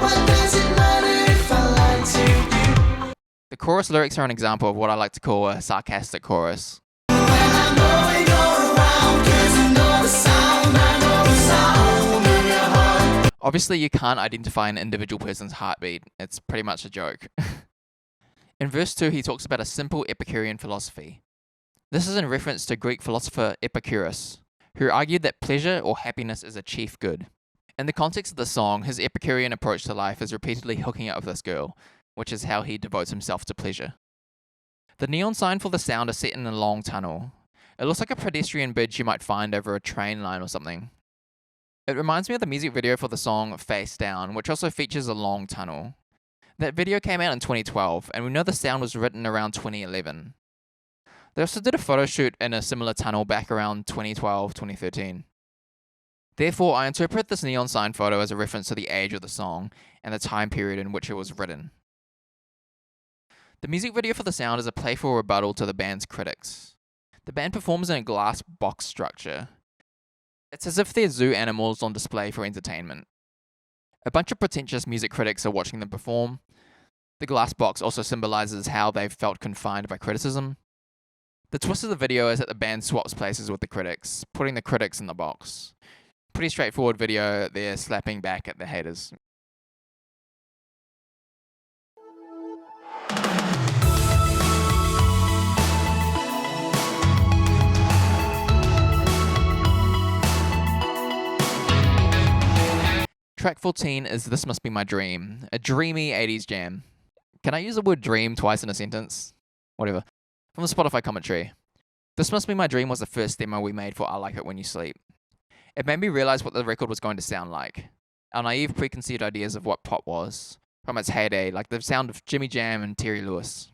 H: What does it matter if I lie to you?
A: The chorus lyrics are an example of what I like to call a sarcastic chorus. Obviously, you can't identify an individual person's heartbeat. It's pretty much a joke. In verse 2, he talks about a simple Epicurean philosophy. This is in reference to Greek philosopher Epicurus, who argued that pleasure or happiness is a chief good. In the context of the song, his Epicurean approach to life is repeatedly hooking up with this girl, which is how he devotes himself to pleasure. The neon sign for The Sound is set in a long tunnel. It looks like a pedestrian bridge you might find over a train line or something. It reminds me of the music video for the song Face Down, which also features a long tunnel. That video came out in 2012, and we know The Sound was written around 2011. They also did a photo shoot in a similar tunnel back around 2012, 2013. Therefore, I interpret this neon sign photo as a reference to the age of the song and the time period in which it was written. The music video for The Sound is a playful rebuttal to the band's critics. The band performs in a glass box structure. It's as if they're zoo animals on display for entertainment. A bunch of pretentious music critics are watching them perform. The glass box also symbolizes how they've felt confined by criticism. The twist of the video is that the band swaps places with the critics, putting the critics in the box. Pretty straightforward video, they're slapping back at the haters. Track 14 is This Must Be My Dream, a dreamy 80s jam. Can I use the word dream twice in a sentence? Whatever. From the Spotify commentary. This Must Be My Dream was the first demo we made for I Like It When You Sleep. It made me realize what the record was going to sound like. Our naive preconceived ideas of what pop was, from its heyday, like the sound of Jimmy Jam and Terry Lewis.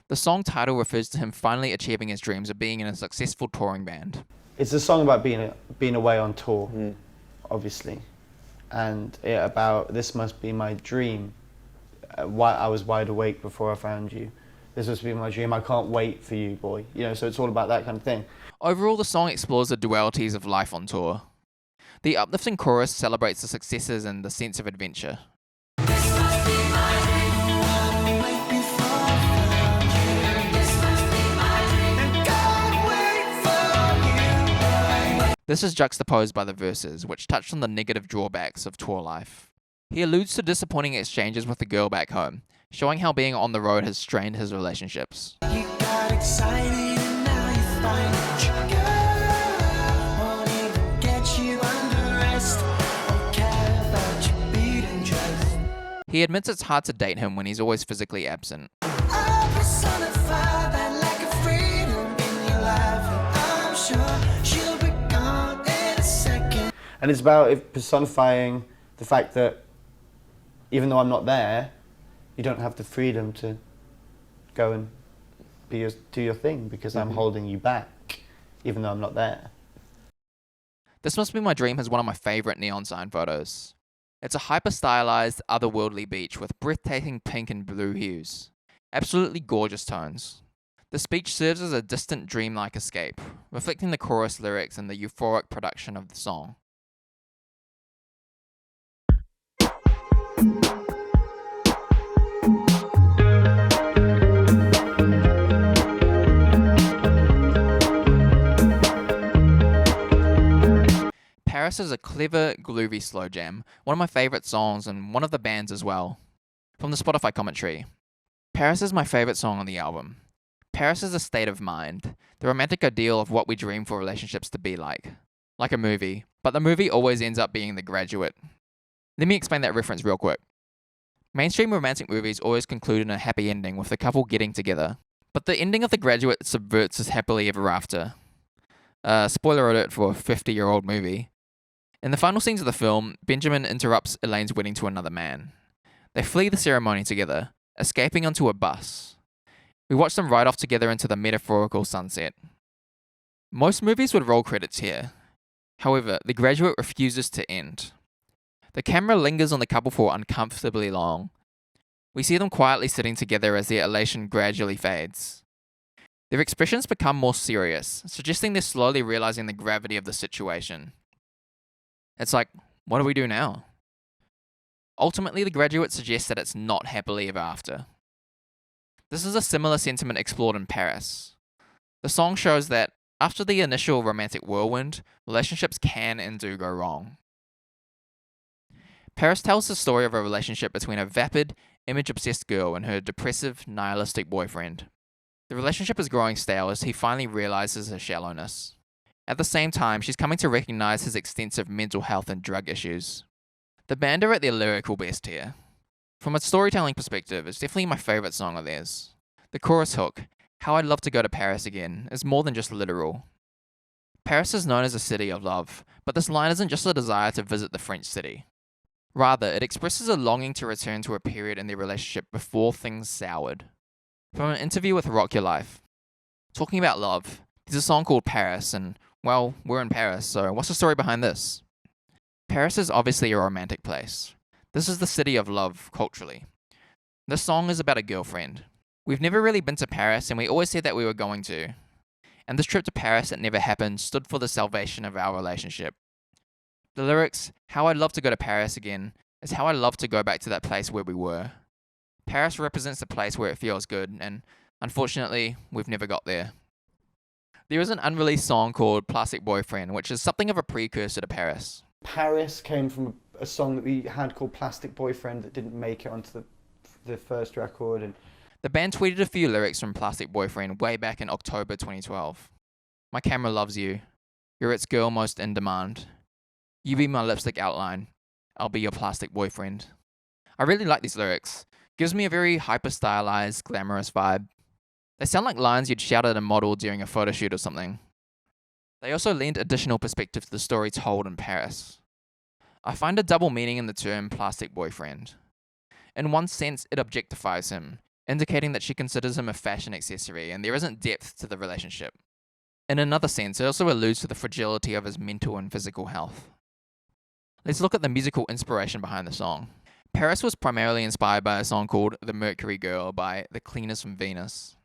A: The song title refers to him finally achieving his dreams of being in a successful touring band.
C: It's a song about being away on tour, obviously. And about this must be my dream. I was wide awake before I found you. This must be my dream. I can't wait for you, boy. You know, so it's all about that kind of thing.
A: Overall, the song explores the dualities of life on tour. The uplifting chorus celebrates the successes and the sense of adventure. This is juxtaposed by the verses, which touch on the negative drawbacks of tour life. He alludes to disappointing exchanges with the girl back home, showing how being on the road has strained his relationships.
H: You got excited and now you find that your girl won't even get you undressed or care about your beating dress.
A: He admits it's hard to date him when he's always physically absent.
H: I'll personify that lack of freedom in your life, and I'm sure she'll be gone in a second.
C: And it's about personifying the fact that even though I'm not there, you don't have the freedom to go and do your thing because I'm holding you back, even though I'm not there.
A: This Must Be My Dream has one of my favorite neon sign photos. It's a hyper-stylized, otherworldly beach with breathtaking pink and blue hues. Absolutely gorgeous tones. The beach serves as a distant dreamlike escape, reflecting the chorus lyrics and the euphoric production of the song. Paris is a clever, groovy slow jam, one of my favourite songs and one of the band's as well. From the Spotify commentary. Paris is my favourite song on the album. Paris is a state of mind, the romantic ideal of what we dream for relationships to be like a movie, but the movie always ends up being The Graduate. Let me explain that reference real quick. Mainstream romantic movies always conclude in a happy ending with the couple getting together, but the ending of The Graduate subverts this happily ever after. Spoiler alert for a 50-year-old movie. In the final scenes of the film, Benjamin interrupts Elaine's wedding to another man. They flee the ceremony together, escaping onto a bus. We watch them ride off together into the metaphorical sunset. Most movies would roll credits here. However, The Graduate refuses to end. The camera lingers on the couple for uncomfortably long. We see them quietly sitting together as their elation gradually fades. Their expressions become more serious, suggesting they're slowly realizing the gravity of the situation. It's like, what do we do now? Ultimately, The Graduate suggests that it's not happily ever after. This is a similar sentiment explored in Paris. The song shows that, after the initial romantic whirlwind, relationships can and do go wrong. Paris tells the story of a relationship between a vapid, image-obsessed girl and her depressive, nihilistic boyfriend. The relationship is growing stale as he finally realizes her shallowness. At the same time, she's coming to recognize his extensive mental health and drug issues. The band are at their lyrical best here. From a storytelling perspective, it's definitely my favorite song of theirs. The chorus hook, "How I'd Love to Go to Paris Again," is more than just literal. Paris is known as a city of love, but this line isn't just a desire to visit the French city. Rather, it expresses a longing to return to a period in their relationship before things soured. From an interview with Rock Your Life. Talking about love, there's a song called Paris, and, well, we're in Paris, so what's the story behind this? Paris is obviously a romantic place. This is the city of love, culturally. This song is about a girlfriend. We've never really been to Paris, and we always said that we were going to. and this trip to Paris that never happened stood for the salvation of our relationship. The lyrics, "How I'd love to go to Paris again," is how I love to go back to that place where we were. Paris represents the place where it feels good, and unfortunately, we've never got there. There is an unreleased song called Plastic Boyfriend, which is something of a precursor to Paris.
C: Paris came from a song that we had called Plastic Boyfriend that didn't make it onto the first record. And
A: the band tweeted a few lyrics from Plastic Boyfriend way back in October 2012. "My camera loves you. You're its girl most in demand. You be my lipstick outline. I'll be your plastic boyfriend." I really like these lyrics. Gives me a very hyper-stylized, glamorous vibe. They sound like lines you'd shout at a model during a photo shoot or something. They also lend additional perspective to the story told in Paris. I find a double meaning in the term plastic boyfriend. In one sense, it objectifies him, indicating that she considers him a fashion accessory and there isn't depth to the relationship. In another sense, it also alludes to the fragility of his mental and physical health. Let's look at the musical inspiration behind the song. Paris was primarily inspired by a song called The Mercury Girl by The Cleaners from Venus.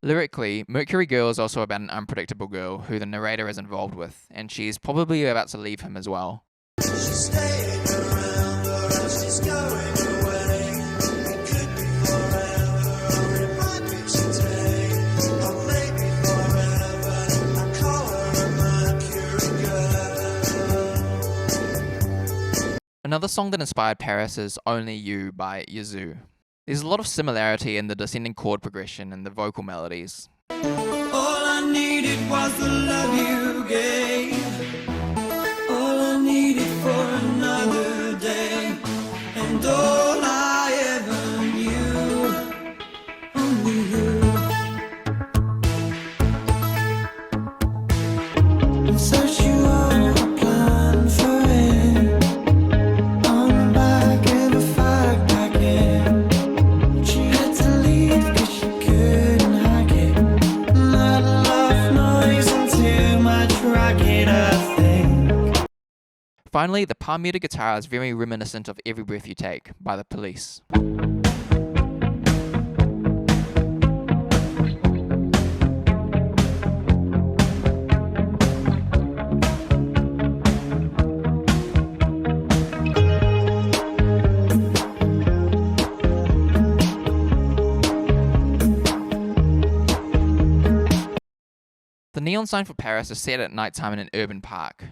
A: Lyrically, Mercury Girl is also about an unpredictable girl who the narrator is involved with, and she's probably about to leave him as well. Another song that inspired Paris is Only You by Yazoo. There's a lot of similarity in the descending chord progression and the vocal melodies.
H: All I needed was the love you gave. All I needed for another day. And all I ever knew. Only you. And so she wrote a plan for it. On the back of a fag packet.
A: Finally, the palm muted guitar is very reminiscent of Every Breath You Take by The Police. The neon sign for Paris is set at nighttime in an urban park,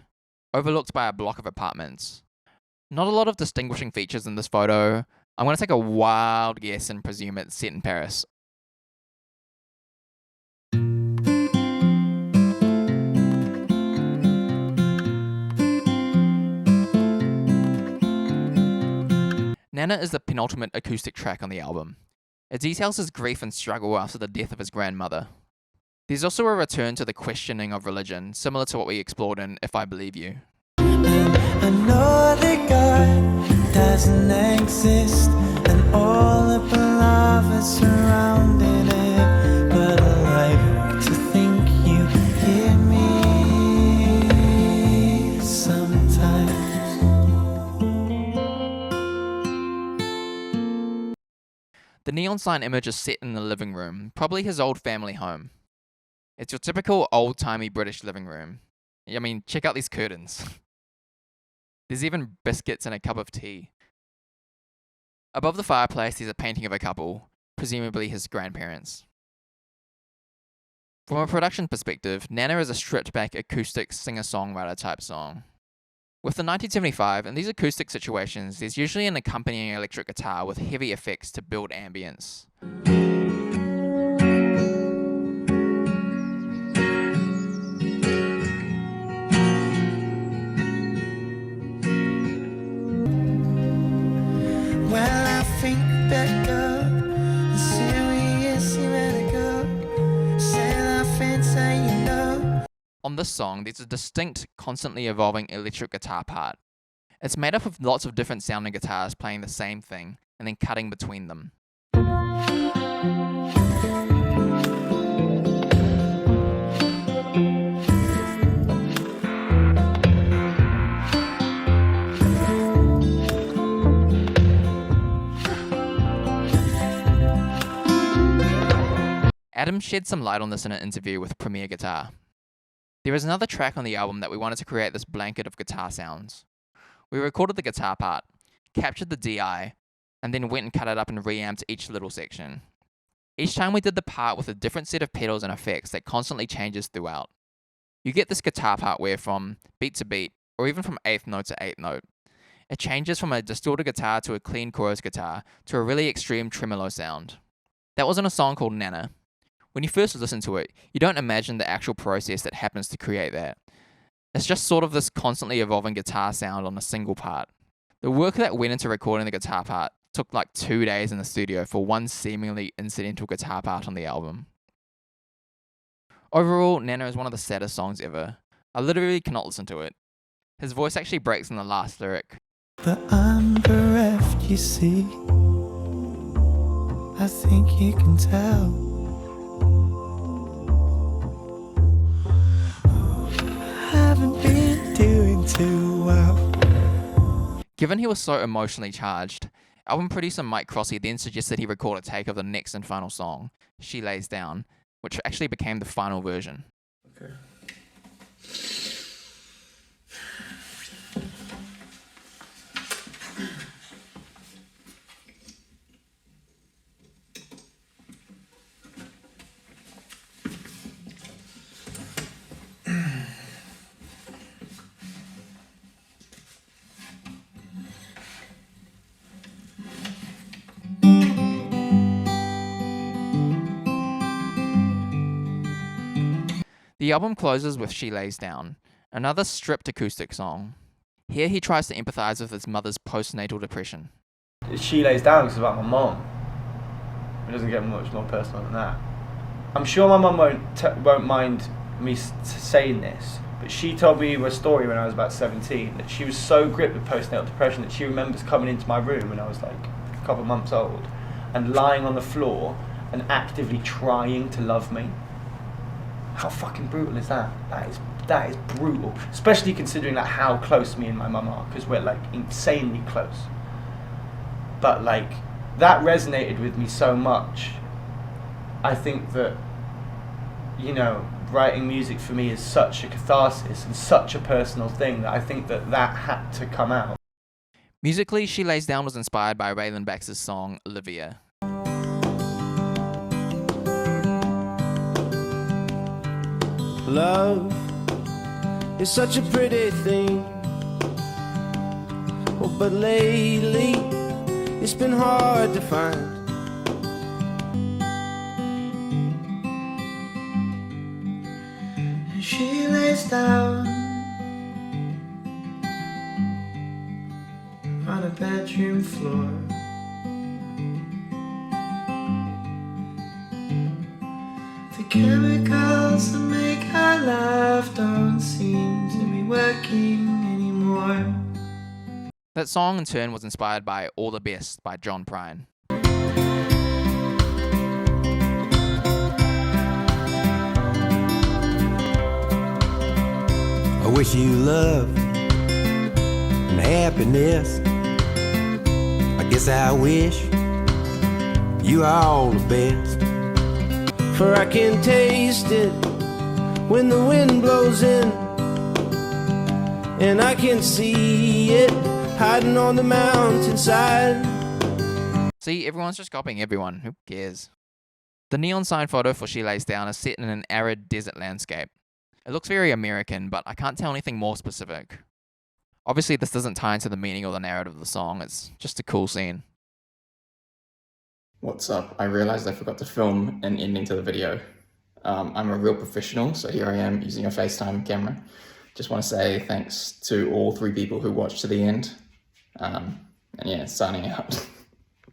A: overlooked by a block of apartments. Not a lot of distinguishing features in this photo. I'm going to take a wild guess and presume it's set in Paris. Nana is the penultimate acoustic track on the album. It details his grief and struggle after the death of his grandmother. There's also a return to the questioning of religion, similar to what we explored in If I Believe You.
H: I know that God doesn't exist, and all the beloved surrounding it, but I like to think you hear me sometimes.
A: The neon sign image is set in the living room, probably his old family home. It's your typical old-timey British living room. I mean, check out these curtains. There's even biscuits and a cup of tea. Above the fireplace, there's a painting of a couple, presumably his grandparents. From a production perspective, Nana is a stripped-back acoustic singer-songwriter type song. With the 1975, in these acoustic situations, there's usually an accompanying electric guitar with heavy effects to build ambience.
H: think we better go. The serious you better go. Say that fence and you know.
A: On this song, there's a distinct, constantly evolving electric guitar part. It's made up of lots of different sounding guitars playing the same thing and then cutting between them. Adam shed some light on this in an interview with Premier Guitar. There is another track on the album that we wanted to create this blanket of guitar sounds. We recorded the guitar part, captured the DI, and then went and cut it up and reamped each little section. Each time we did the part with a different set of pedals and effects that constantly changes throughout. You get this guitar part where from beat to beat, or even from 8th note to 8th note, it changes from a distorted guitar to a clean chorus guitar to a really extreme tremolo sound. That was in a song called Nana. When you first listen to it, you don't imagine the actual process that happens to create that. It's just sort of this constantly evolving guitar sound on a single part. The work that went into recording the guitar part took like 2 days in the studio for one seemingly incidental guitar part on the album. Overall, Nana is one of the saddest songs ever. I literally cannot listen to it. His voice actually breaks in the last lyric.
H: But I'm bereft, you see. I think you can tell. Haven't been doing too well.
A: Given he was so emotionally charged, album producer Mike Crossie then suggested he record a take of the next and final song, She Lays Down, which actually became the final version.
H: Okay.
A: The album closes with She Lays Down, another stripped acoustic song. Here he tries to empathize with his mother's postnatal depression.
C: She Lays Down is about my mom. It doesn't get much more personal than that. I'm sure my mum won't mind me saying this, but she told me a story when I was about 17 that she was so gripped with postnatal depression that she remembers coming into my room when I was like a couple of months old and lying on the floor and actively trying to love me. How fucking brutal is that? That is brutal, especially considering like how close me and my mum are, because we're like insanely close. But like that resonated with me so much. I think that, you know, writing music for me is such a catharsis and such a personal thing that I think that had to come out.
A: Musically, She Lays Down was inspired by Waylon Baxter's song Olivia.
H: Love is such a pretty thing, oh, but lately it's been hard to find. She lays down on a bedroom floor. The chemicals that make her laugh don't seem to be working anymore.
A: That song in turn was inspired by All the Best by John Prine.
H: I wish you love and happiness. I guess I wish you all the best. For I can taste it when the wind blows in, and I can see it hiding on the mountainside.
A: See, everyone's just copying everyone. Who cares? The neon sign photo for She Lays Down is set in an arid desert landscape. It looks very American, but I can't tell anything more specific. Obviously, this doesn't tie into the meaning or the narrative of the song. It's just a cool scene.
P: What's up? I realized I forgot to film an ending to the video. I'm a real professional, so here I am using a FaceTime camera. Just want to say thanks to all 3 people who watched to the end. And yeah, signing out.